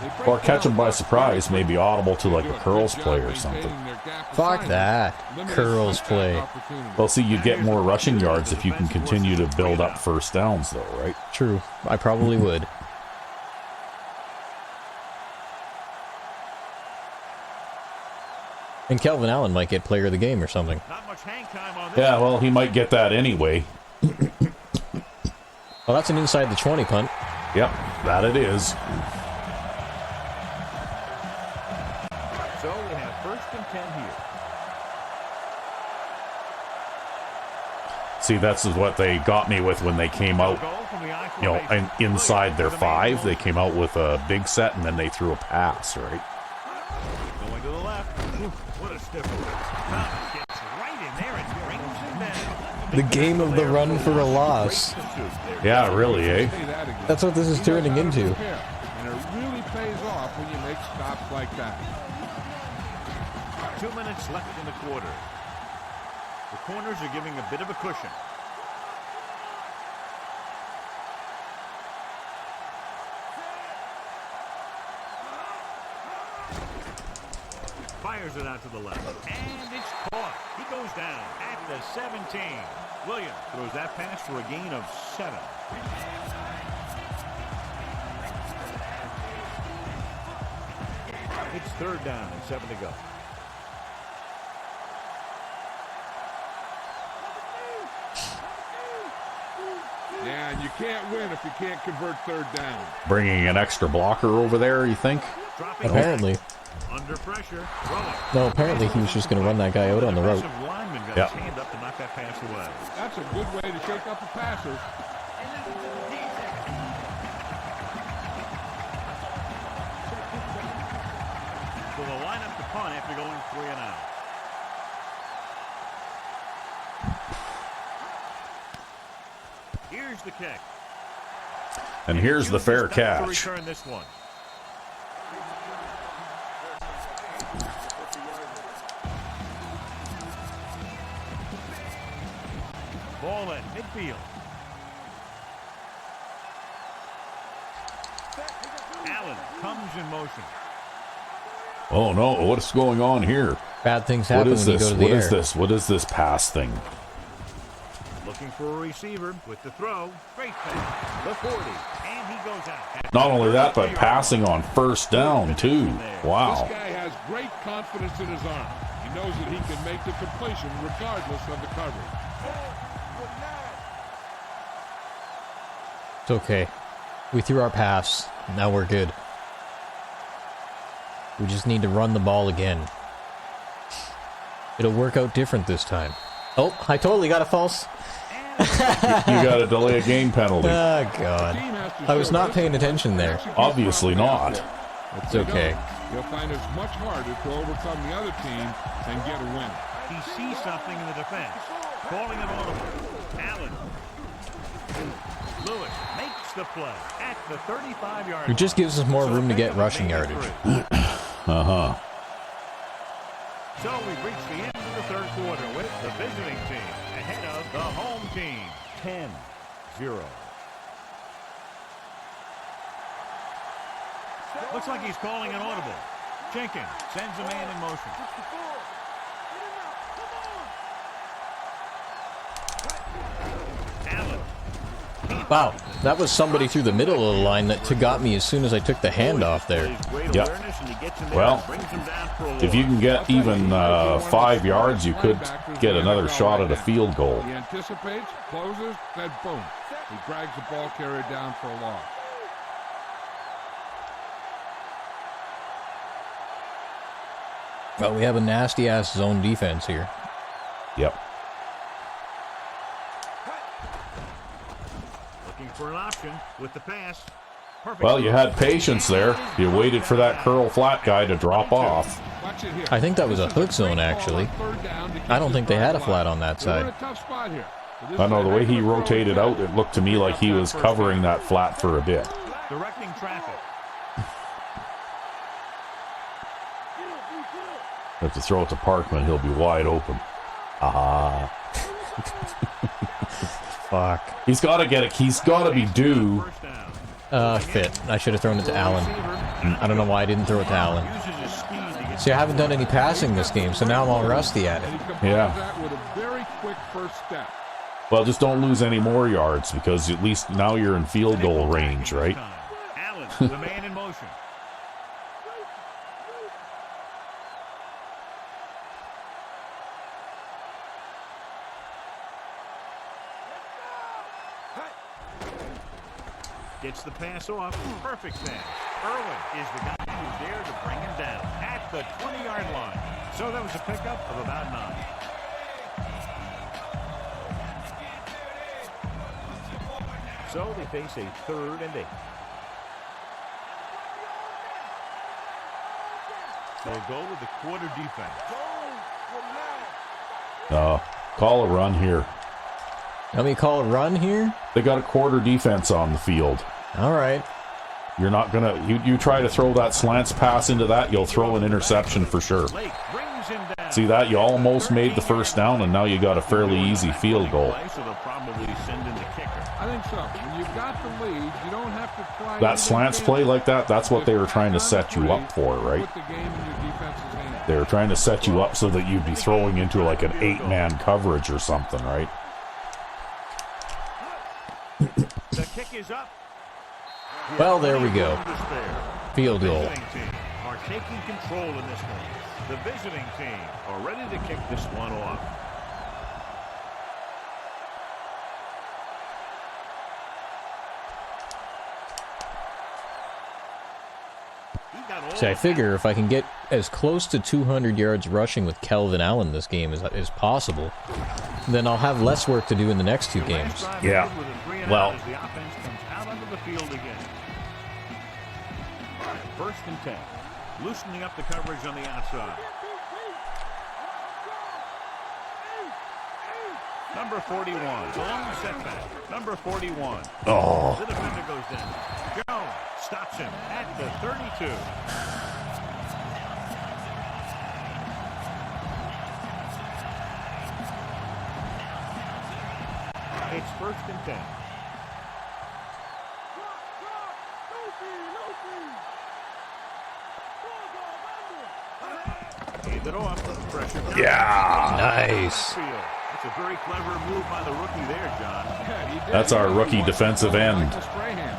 They break Or catch down them by rush surprise, plays. maybe audible to like They a do good curls job play or maintaining something. their gap Fuck assignment, that. limiting Curls first play. down opportunities. Well, see, you get more rushing yards if you can continue to build up first downs, though, right? True. I probably would. And Kelvin Allen might get player of the game or something. Not much hang time on this. Yeah, well, he might get that anyway. Well, that's an inside the 20 punt. Yep, that it is. So we have 1st and 10 here. See, that's what they got me with when they came out, Goal from the I you know, formation. and inside their Williams with a man 5, in they motion. came out with a big set, and then they threw a pass, right? Going to the left. What a stiff one. Thomas gets right in there and brings him down. The game of the run for a loss. Yeah, really, eh? Say that again. That's what this is turning into. And it really pays off when you make stops like that. 2 minutes left in the quarter. The corners are giving a bit of a cushion. Fires it out to the left. And it's caught. He goes down at the 17. Williams throws that pass for a gain of 7. It's 3rd down and 7 to go. Yeah, and you can't win if you can't convert 3rd down. Bringing an extra blocker over there, you think? Dropping Apparently. back. Under pressure. Throwing. No, apparently he was just going to run that guy out on the rope. Defensive lineman got Yep. his hand up to knock that pass away. That's a good way to shake up the passers. So they'll line up the punt after going 3 and out. Here's the kick. And here's the fair To catch. return this one. Ball at midfield. Allen comes in motion. Oh no, what's going on here? Bad things What happen is when you this? go to the What air. is this? What is this pass thing? Looking for a receiver with the throw. Great pass. The 40. And he goes out. Not only that, but passing on first down too. Wow. This guy has great confidence in his arm. He knows that he can make the completion regardless of the coverage. It's okay. We threw our pass. Now we're good. We just need to run the ball again. It'll work out different this time. Oh, I totally got a false. You got to delay a game penalty. Oh, God. I was not paying attention there. Obviously not. It's okay. You'll find it's much harder to overcome the other team and get a win. He sees something in the defense. Calling it audible. Allen. Lewis makes the play at the 35-yard line. It just gives us more room to get rushing yardage. Uh-huh. So we've reached the end of the third quarter with the visiting team ahead of the home team. 10-0. Looks like he's calling an audible. Jenkins sends a man in motion. Allen. Wow, that was somebody through the middle of the line that got me as soon as I took the handoff there. Yep. Well, if you can get even 5 yards, you could get another shot at a field goal. He anticipates, closes, then boom. He drags the ball carrier down for a loss. Well, we have a nasty-ass zone defense here. Yep. Looking for an option with the pass. Perfect. Well, you had patience there. You waited for that curl flat guy to drop off. Watch it here. I think that was a hook zone, actually. I don't think they had a flat on that They're in a side. tough spot here. I know the way he rotated out, it looked to me like he was covering that flat for a bit. Directing traffic. Have to throw it to Parkman, he'll be wide open. Ah. Fuck. He's got to get it. He's got to be due. First down. Fit. I should have thrown it to Allen. I don't know why I didn't throw it to Allen. Uses his speed to get See, I haven't done any passing this game, so now I'm all rusty at And it. he combines Yeah. that with a very quick first step. Well, just don't lose any more yards because at least now you're in field goal range, right? Allen, the man in motion. Gets the pass off. Perfect pass. Irwin is the guy who's there to bring him down at the 20-yard line. So that was a pickup of about 9. So they face a 3rd and 8. They'll go with the quarter defense. Call a run here. Let me call a run here? They got a quarter defense on the field. All right. You're not gonna. You try to throw that slants pass into that, you'll throw an interception for sure. Lake brings him down. See that? You almost made the first down, and now you got a fairly easy field goal. So they'll probably send in the kicker. I think so. When you've got the lead, you don't have to try. That slants play like that, that's what they were trying to set you up for, right? Put the game in your defense's hands. They were trying to set you up so that you'd be throwing into like an 8-man coverage or something, right? The kick is up. Well, there we go. Field goal. The visiting team are taking control in this one. The visiting team are ready to kick this one off. He See, I figure if I can get as close to 200 yards rushing with Kelvin Allen this game as possible, then I'll have less work to do in the next two games. Yeah. Well, The offense comes out onto the field again. All right, 1st and 10. Loosening up the coverage on the outside. Number 41. Long setback. Number 41. oh, The defender goes down. Jones stops him at the 32. It's 1st and 10. Hand it off. Pressure. yeah. Nice. That's a very clever move by the rookie there, John. Yeah, he did. That's our rookie defensive end. Michael Strahan.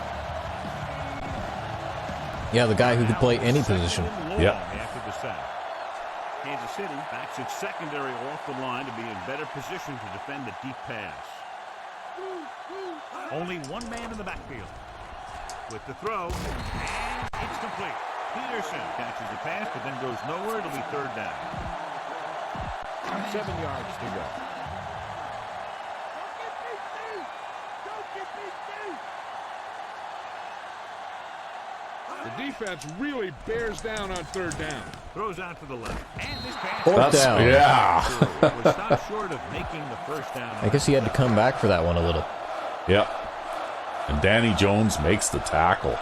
Yeah, the guy who could play any position. Yep. After the sack. Kansas City backs its secondary off the line to be in better position to defend the deep pass. Only one man in the backfield. With the throw, and it's complete. Peterson catches the pass, but then goes nowhere. It'll be 3rd down. 7 yards to go. The defense really bears down on 3rd down. Throws out to the left. And this pass 4th That's, down. yeah. was stopped short of making the 1st down. I guess he had to come back for that one a little. Yep. And Danny Jones makes the tackle.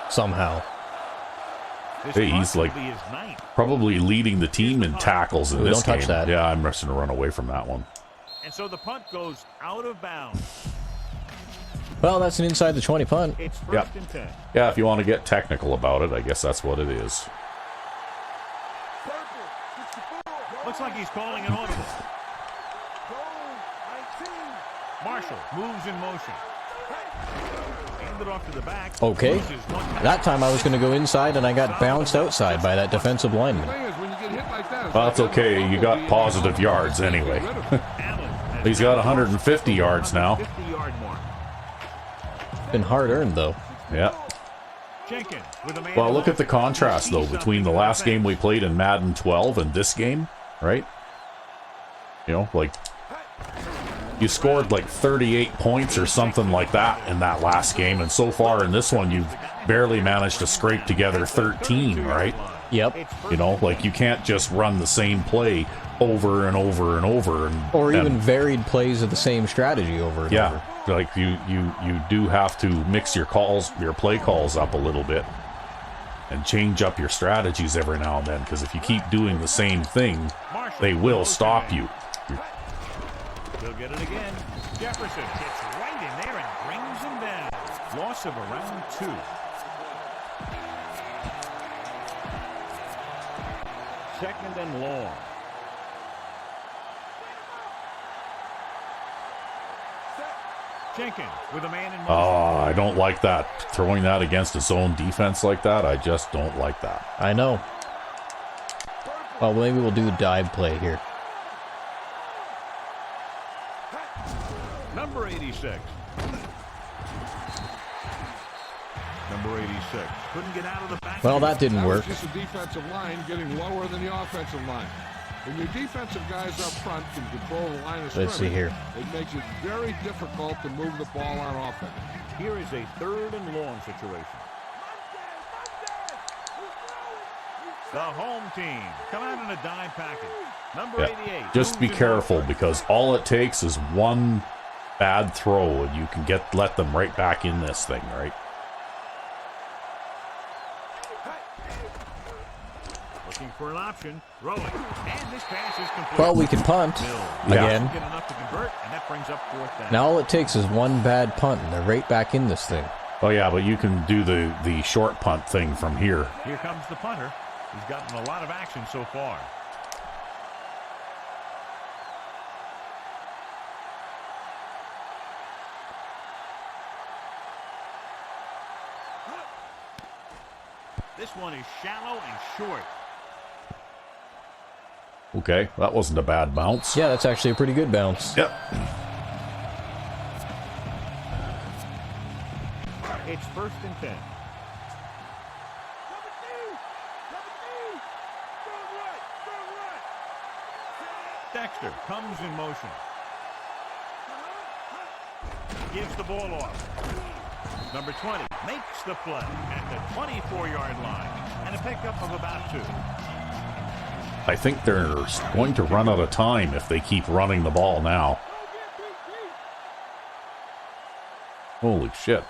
Somehow. This Hey, punt he's will like be his 9th. probably leading the team in tackles in Ooh, this don't touch game. that. Yeah, I'm rushing to run away from that one. And so the punt goes out of bounds. Well, that's an inside the 20 punt. It's 1st Yep. and 10. Yeah, if you want to get technical about it, I guess that's what it is. Looks like he's calling an audible. Marshall moves in motion. Handed off to the back. Okay. Loses one tackle. That time I was going to go inside and I got bounced outside by that defensive The lineman. thing is, when you get hit like that, it's Well, like that's okay. having a You fumble got being positive able yards to get anyway. rid of it. Allen has He's got 150 yards now. 50-yard mark. Been hard earned, though. Yeah. Jenkins with a man. Well, look at the contrast, though, between the last game we played in Madden 12 and this game, right? You know, like, you scored like 38 points or something like that in that last game, and so far in this one, you've barely managed to scrape together 13, right? Yep. You know, like, you can't just run the same play over and over and over. And, Or even and, varied plays of the same strategy over and over. yeah, like, you do have to mix your play calls up a little bit and change up your strategies every now and then, because if you keep doing the same thing, they will stop you. He'll get it again. Jefferson gets right in there and brings him down. Loss of around 2. Second and long. Jenkins with a man in motion. Oh, I don't like that. Throwing that against his own defense like that, I just don't like that. I know. Well, maybe we'll do a dive play here. Number 86. Number 86. Couldn't get out of the back. Well, that didn't That was work. just the defensive line getting lower than the offensive line. When your defensive guys up front can control the line of scrimmage, Let's see here. it makes it very difficult to move the ball on offense. Here is a 3rd and long situation. The home team come out in a dime package. Number 88. Just be moves in careful, motion. because all it takes is one bad throw and you can let them right back in this thing, right? Looking for an option. Rolling. And this pass is complete. Well, we can punt Mills Yeah. again. get enough to convert, and that brings up 4th down. Now all it takes is one bad punt and they're right back in this thing. Oh yeah, but you can do the short punt thing from here. Here comes the punter. He's gotten a lot of action so far. This one is shallow and short. Okay, that wasn't a bad bounce. Yeah, that's actually a pretty good bounce. Yep. It's 1st and 10. Doctor comes in motion. Gives the ball off. Number 20 makes the play at the 24-yard line. And a pickup of about 2. I think they're going to run out of time if they keep running the ball now. Holy shit.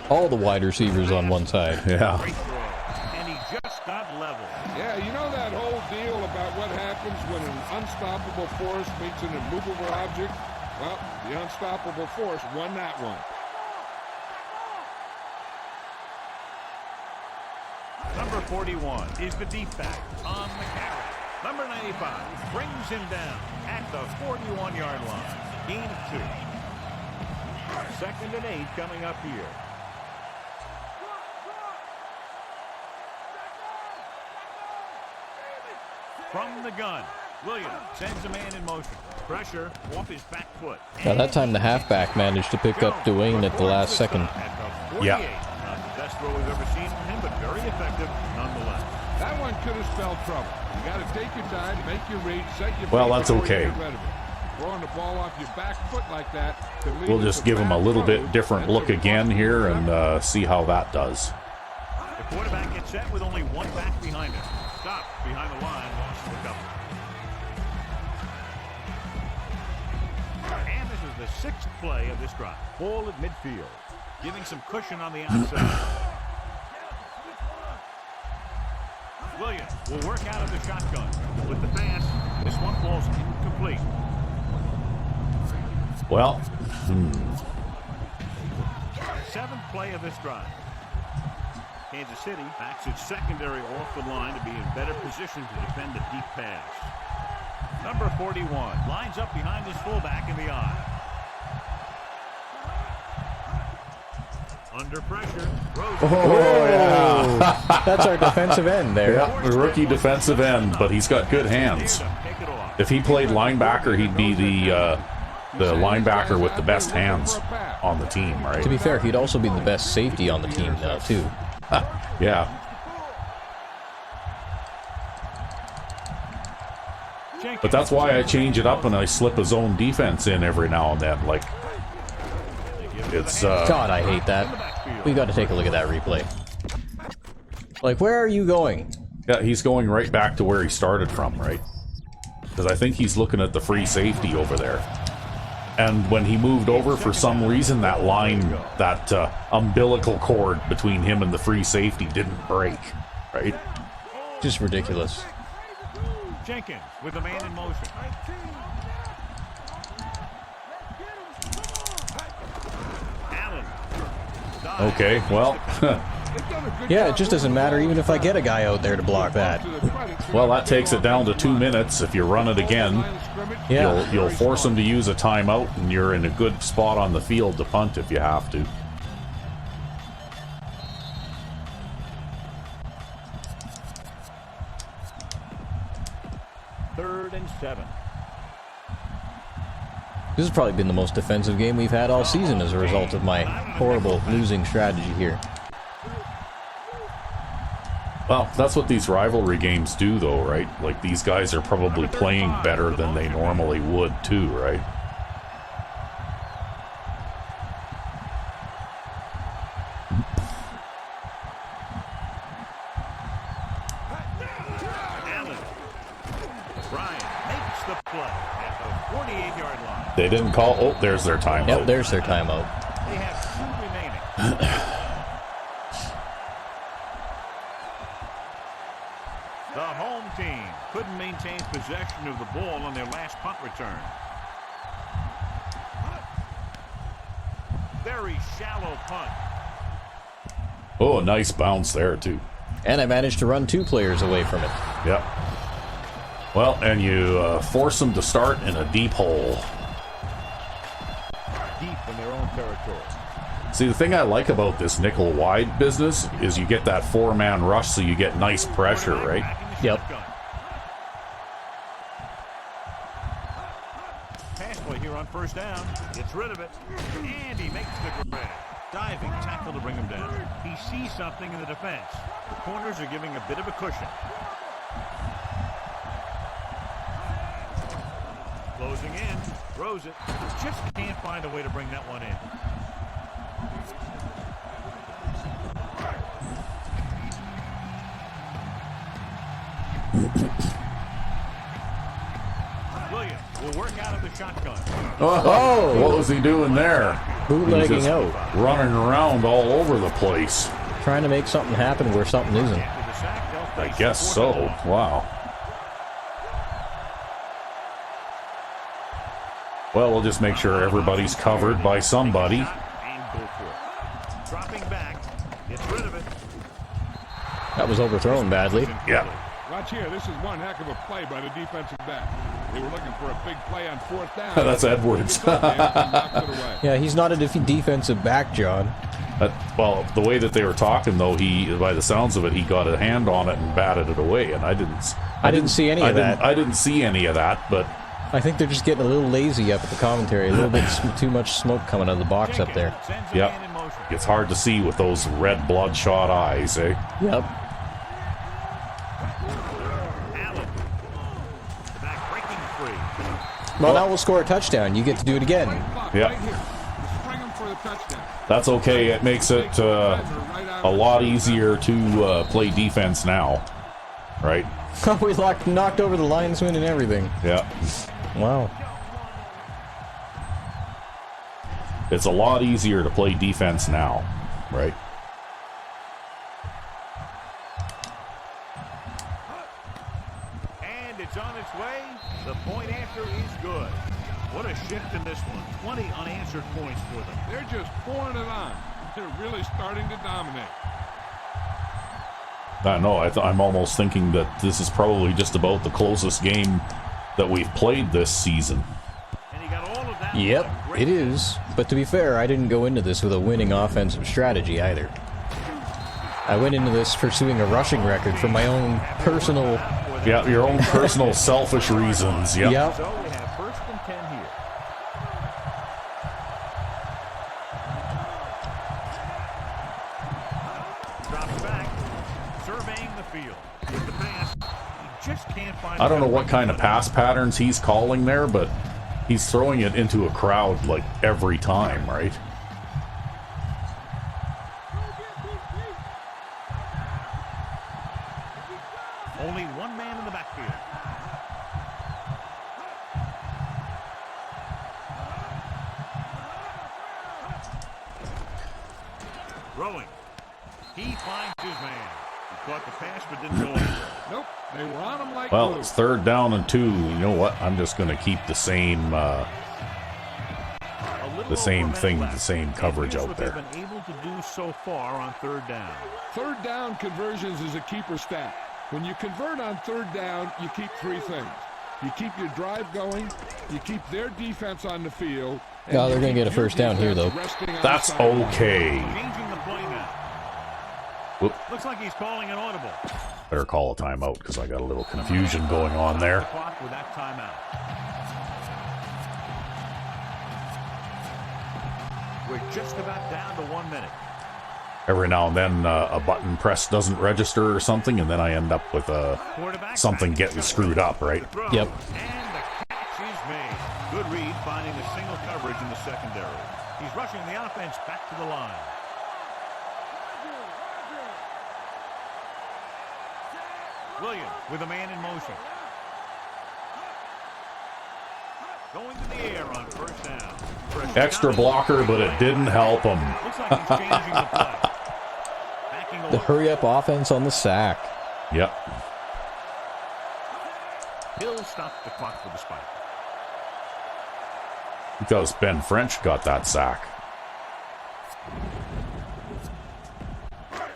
All the wide receivers on one side. Yeah. Great throw. And he just got level. Yeah, you know that whole deal about what happens when an unstoppable force meets an immovable object? Well, the unstoppable force won that one. Number 41 is the deep back on the carry. Number 95 brings him down at the 41-yard line. Gain of 2. 2nd and 8 coming up here. From the gun, Williams sends a man in motion. Pressure off his back foot. Now that time the halfback managed to pick up Dwayne at the last second. At the 48. Yeah. Not the best throw we've ever seen from him, but very effective nonetheless. That one could have spelled trouble. You got to take your time, make your read, set your Well, feet that's before you okay. get rid of it. Throwing the ball off your back foot like that can lead We'll to just some give him a bad little bit throws. different That's look a again here responsible and see how that does. The quarterback gets set with only one back behind him. Stop behind the line, lost the cover. And this is the 6th play of this drive. Ball at midfield, giving some cushion on the outside. Williams will work out of the shotgun. With the pass, this one falls incomplete. Well, 7th play of this drive. Kansas City backs its secondary off the line to be in better position to defend the deep pass. Number 41 lines up behind his fullback in the eye. Under pressure, throws. That's our defensive end there. yeah, the rookie defensive end, but he's got good hands. Take it off. If he played linebacker, he'd be the linebacker with the best hands on the team, To right? be fair, he'd also be the best safety on the team now, too. Yeah. But that's why I change it up and I slip a zone defense in every now and then. Like, it's God, I hate that. We got to take a look at that replay. Like, where are you going? yeah, he's going right back to where he started from, right? Because I think he's looking at the free safety over there. And when he moved over, for some reason, that line, that umbilical cord between him and the free safety didn't break, right? Just ridiculous. Jenkins with a man in motion. Allen. Okay, well, Yeah, it just doesn't matter even if I get a guy out there to block that. well, that takes it down to 2 minutes. If you run it again, Yeah. you'll force him to use a timeout, and you're in a good spot on the field to punt if you have to. Third and 7. This has probably been the most defensive game we've had all season as a result of my horrible losing strategy here. Well, that's what these rivalry games do, though, right? Like, these guys are probably playing better than they normally would, too, right? Allen. Bryant makes the play at the 48-yard line. They didn't call... Oh, there's their timeout. Yep, there's their timeout. They have 2 remaining. The home team couldn't maintain possession of the ball on their last punt return. Very shallow punt. Oh, a nice bounce there, too. And I managed to run 2 players away from it. Yep. Well, and you force them to start in a deep hole. Deep in their own territory. See, the thing I like about this nickel wide business is you get that 4-man rush, so you get nice pressure, right? Yep. Pass play here on first down. Gets rid of it. And he makes the grab. Diving tackle to bring him down. He sees something in the defense. The corners are giving a bit of a cushion. Closing in. Throws it. Just can't find a way to bring that one in. Williams will work out of the shotgun. Oh, what was he doing there? Bootlegging Just out. running around all over the place. Trying to make something happen where something isn't. After the sack, they'll I face guess the so. fourth and long. Wow. Well, we'll just make sure everybody's covered by somebody. And go for it. Dropping back. Gets rid of it. That was overthrown badly. Yeah. Watch here. This is one heck of a play by the defensive back. They were looking for a big play on 4th down. That's Edwards. Knocked it away. Yeah, he's not a defensive back, John. Well, the way that they were talking, though, by the sounds of it, he got a hand on it and batted it away, and I didn't see any of that. I didn't see any of that, but I think they're just getting a little lazy up at the commentary. A little bit too much smoke coming out of the box up there. Sends a Yep. man in motion. it's hard to see with those red bloodshot eyes, eh? Yep. Allen. The back breaking free. Well, now we'll score a touchdown. You get to do it again. Yeah. Right here. You spring them for the touchdown. That's okay. It makes it a lot easier to play defense now, right? We knocked over the linesman and everything. Yeah. Wow. It's a lot easier to play defense now, right? And it's on its way. The point after is good. What a shift in this one. 20 unanswered points for them. They're just pouring it on. They're really starting to dominate. I know. I'm almost thinking that this is probably just about the closest game that we've played this season. And he got all of that. Yep, with a great it is. But to be fair, I didn't go into this with a winning offensive strategy either. I went into this pursuing a rushing record for my own personal... Yeah, your own personal selfish reasons. Yep. Yep. So we have 1st and 10 here. Drops back, surveying the field. With the pass, he just can't find. I don't know what kind of pass patterns he's calling there, but he's throwing it into a crowd like every time, right? Only one man in the backfield. Throwing. He finds his man. He caught the pass but didn't go anywhere. Nope. They were on him like Well, glue. it's 3rd down and 2. You know what? I'm just going to keep the same thing, the same coverage out there. They've been able to do so far on 3rd down. 3rd down conversions is a keeper stat. When you convert on 3rd down, you keep 3 things. You keep your drive going, you keep their defense on the field. and No, you they're gonna keep get a your first down here, defense though. resting on That's the sideline. okay. Changing the play now. Whoop. Looks like he's calling an audible. Better call a timeout because I got a little confusion going on there. Clock with that timeout. We're just about down to 1 minute. Every now and then a button press doesn't register or something, and then I end up with Quarterback something back. getting screwed up, right? The throw. Yep. And the catch is made. Good read, finding the single coverage in the secondary. He's rushing the offense back to the line. Williams with a man in motion. Going to the air on 1st down. First Extra down. blocker, but it didn't help him. Looks like he's changing the play. Backing The away. hurry-up offense on the sack. Yep. He'll stop the clock for the spike. Because Ben French got that sack.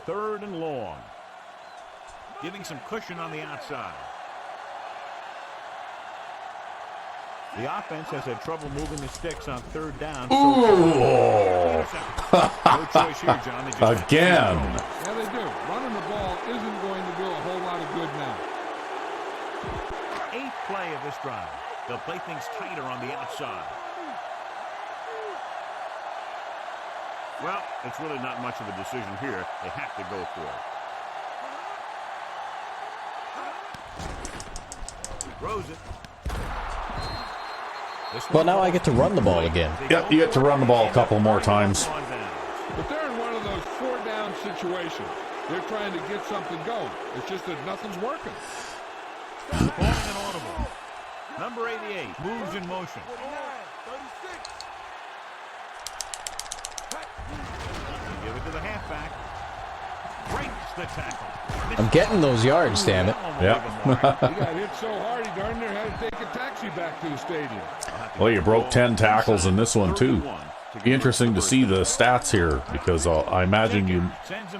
3rd and long. Giving some cushion on the outside. The offense has had trouble moving the sticks on 3rd down. Ooh! No choice here, John. They just Again. Yeah, they do. Running the ball isn't going to do a whole lot of good now. 8th play of this drive. They'll play things tighter on the outside. Well, it's really not much of a decision here. They have to go for it. Throws it. Well, now I get to run the ball again. Yep, you get to run the ball a couple more times. But they're in one of those 4-down situations. They're trying to get something going. It's just that nothing's working. Calling an audible. Number 88 moves in motion. Give it to the halfback. Breaks the tackle. I'm getting those yards, damn it. Yep. He got hit so hard he darn near had to take a taxi back to the stadium. Well, you broke 10 tackles in this one, too. Be interesting to see the stats here, because I imagine you,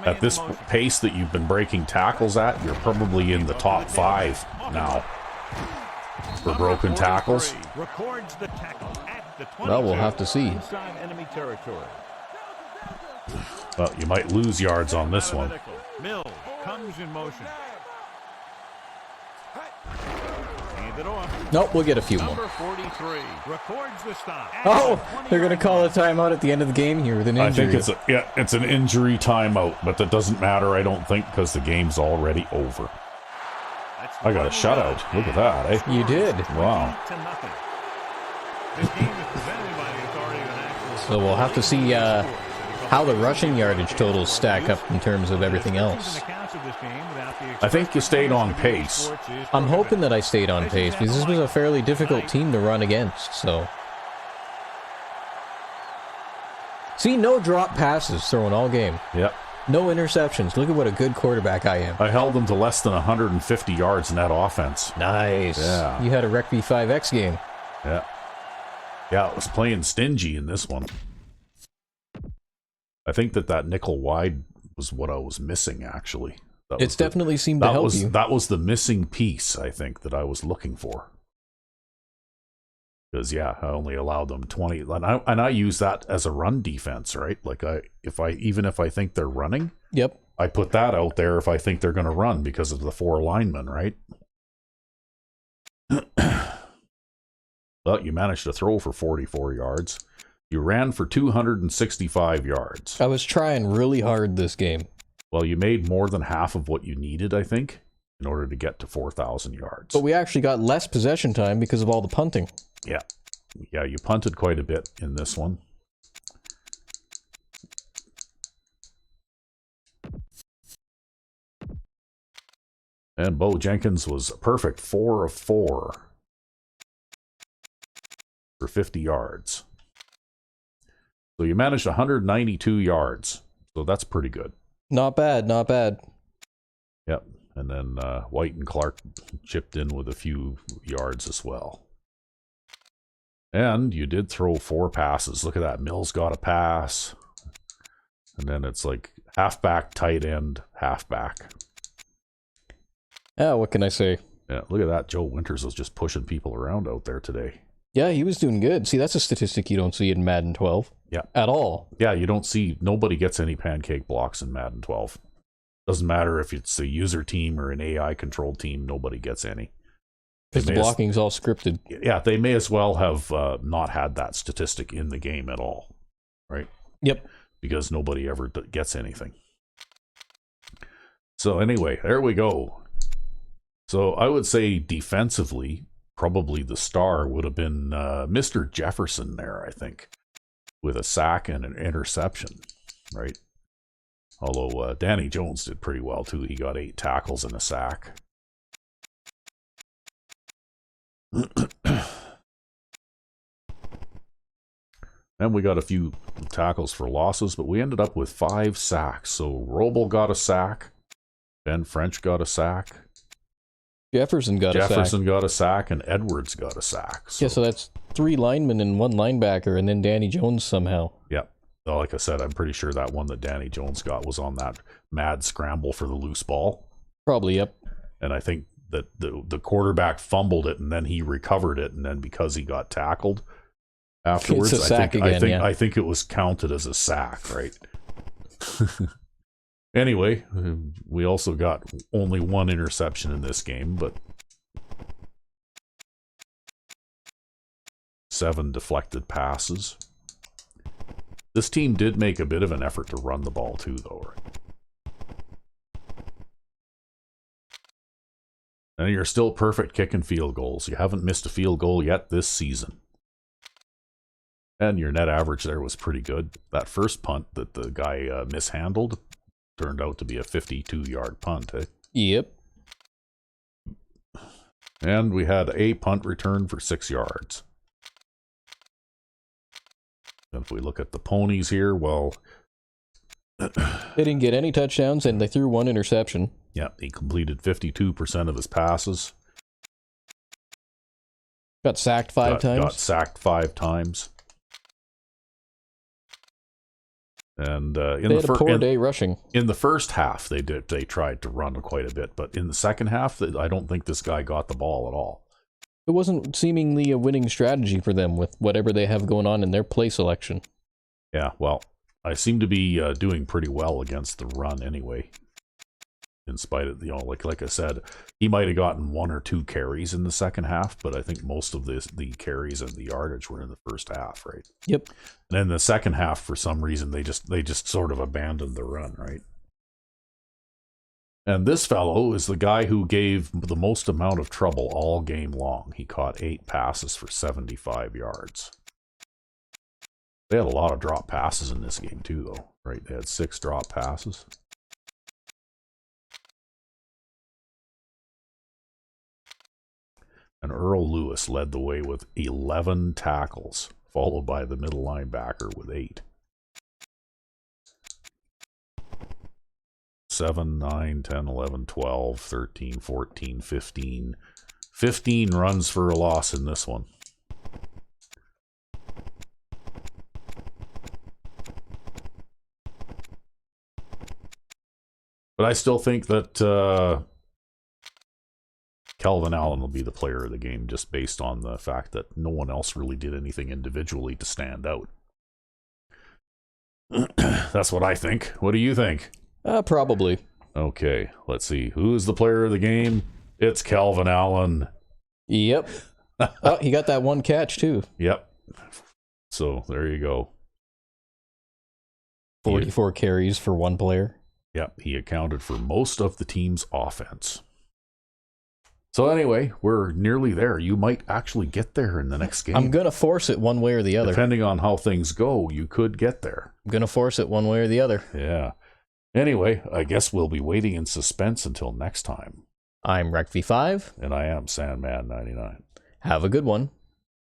at this pace that you've been breaking tackles at, you're probably in the top 5 now for broken tackles. Records the tackle at the 22. Well, we'll have to see. Inside enemy territory. Well, you might lose yards on this one. Mills comes in motion. Hand it off. Nope, we'll get a few more. Number 43 records the stop. Oh, they're going to call a timeout at the end of the game here with an injury. I think it's an injury timeout, but that doesn't matter, I don't think, because the game's already over. I got a shutout. Look at that, eh? You did. Wow. This game is presented by the authority of an actual. So we'll have to see how the rushing yardage totals stack up in terms of everything else. I think you stayed on pace. I'm hoping that I stayed on pace because this was a fairly difficult team to run against, so. See, no drop passes thrown all game. Yep. No interceptions. Look at what a good quarterback I am. I held them to less than 150 yards net offense. Nice. Yeah. You had a Rec V5X game. Yeah. Yeah, it was playing stingy in this one. I think that nickel wide was what I was missing, actually. It's definitely seemed to help you. That was the missing piece, I think, that I was looking for. Because, yeah, I only allowed them 20. And I use that as a run defense, right? Like, even if I think they're running, yep, I put that out there if I think they're going to run because of the 4 linemen, right? Well, you managed to throw for 44 yards. You ran for 265 yards. I was trying really hard this game. Well, you made more than half of what you needed, I think, in order to get to 4,000 yards. But we actually got less possession time because of all the punting. Yeah. Yeah, you punted quite a bit in this one. And Bo Jenkins was perfect, 4 of 4 for 50 yards. So you managed 192 yards. So that's pretty good. Not bad, not bad. Yep. And then White and Clark chipped in with a few yards as well. And you did throw 4 passes. Look at that. Mills got a pass. And then it's like halfback, tight end, halfback. Yeah, what can I say? Yeah, look at that. Joe Winters was just pushing people around out there today. Yeah, he was doing good. See, that's a statistic you don't see in Madden 12. Yeah. At all. Yeah, you don't see, nobody gets any pancake blocks in Madden 12. Doesn't matter if it's a user team or an AI controlled team, nobody gets any. Because the blocking's all scripted. Yeah, they may as well have not had that statistic in the game at all, right? Yep. Because nobody ever gets anything. So anyway, there we go. So I would say defensively, probably the star would have been Mr. Jefferson there, I think, with a sack and an interception, right? Although Danny Jones did pretty well too. He got 8 tackles and a sack. And we got a few tackles for losses, but we ended up with 5 sacks. So Roble got a sack. Ben French got a sack. Jefferson got a sack. And Edwards got a sack. So. Yeah, so that's 3 linemen and 1 linebacker, and then Danny Jones somehow. Yep. Yeah. Like I said, I'm pretty sure that one that Danny Jones got was on that mad scramble for the loose ball. Probably, yep. And I think that the quarterback fumbled it, and then he recovered it, and then because he got tackled afterwards, it's a sack I think it was counted as a sack, right? Anyway, we also got only 1 interception in this game, but 7 deflected passes. This team did make a bit of an effort to run the ball too, though, right? And you're still perfect kicking field goals. You haven't missed a field goal yet this season. And your net average there was pretty good. That first punt that the guy mishandled turned out to be a 52-yard punt. Eh? Yep. And we had a punt return for 6 yards. And if we look at the ponies here, well... They didn't get any touchdowns, and they threw 1 interception. Yeah, he completed 52% of his passes. Got sacked 5 times. Got sacked 5 times. And they had a poor day rushing. In the first half, they tried to run quite a bit, but in the second half, I don't think this guy got the ball at all. It wasn't seemingly a winning strategy for them with whatever they have going on in their play selection. Yeah, well, I seem to be doing pretty well against the run anyway. In spite of, like I said, he might have gotten 1 or 2 carries in the second half, but I think most of the carries and the yardage were in the first half, right? Yep. And then the second half, for some reason, they just sort of abandoned the run, right? And this fellow is the guy who gave the most amount of trouble all game long. He caught 8 passes for 75 yards. They had a lot of drop passes in this game too, though, right? They had 6 drop passes. And Earl Lewis led the way with 11 tackles, followed by the middle linebacker with 8. 7, 9, 10, 11, 12, 13, 14, 15. 15 runs for a loss in this one. But I still think that Calvin Allen will be the player of the game just based on the fact that no one else really did anything individually to stand out. That's what I think. What do you think? Probably. Okay, let's see. Who's the player of the game? It's Calvin Allen. Yep. Oh, he got that 1 catch, too. Yep. So, there you go. 44 carries for 1 player. Yep, he accounted for most of the team's offense. So anyway, we're nearly there. You might actually get there in the next game. I'm going to force it one way or the other. Depending on how things go, you could get there. I'm going to force it one way or the other. Yeah. Anyway, I guess we'll be waiting in suspense until next time. I'm RecV5. And I am Sandman99. Have a good one.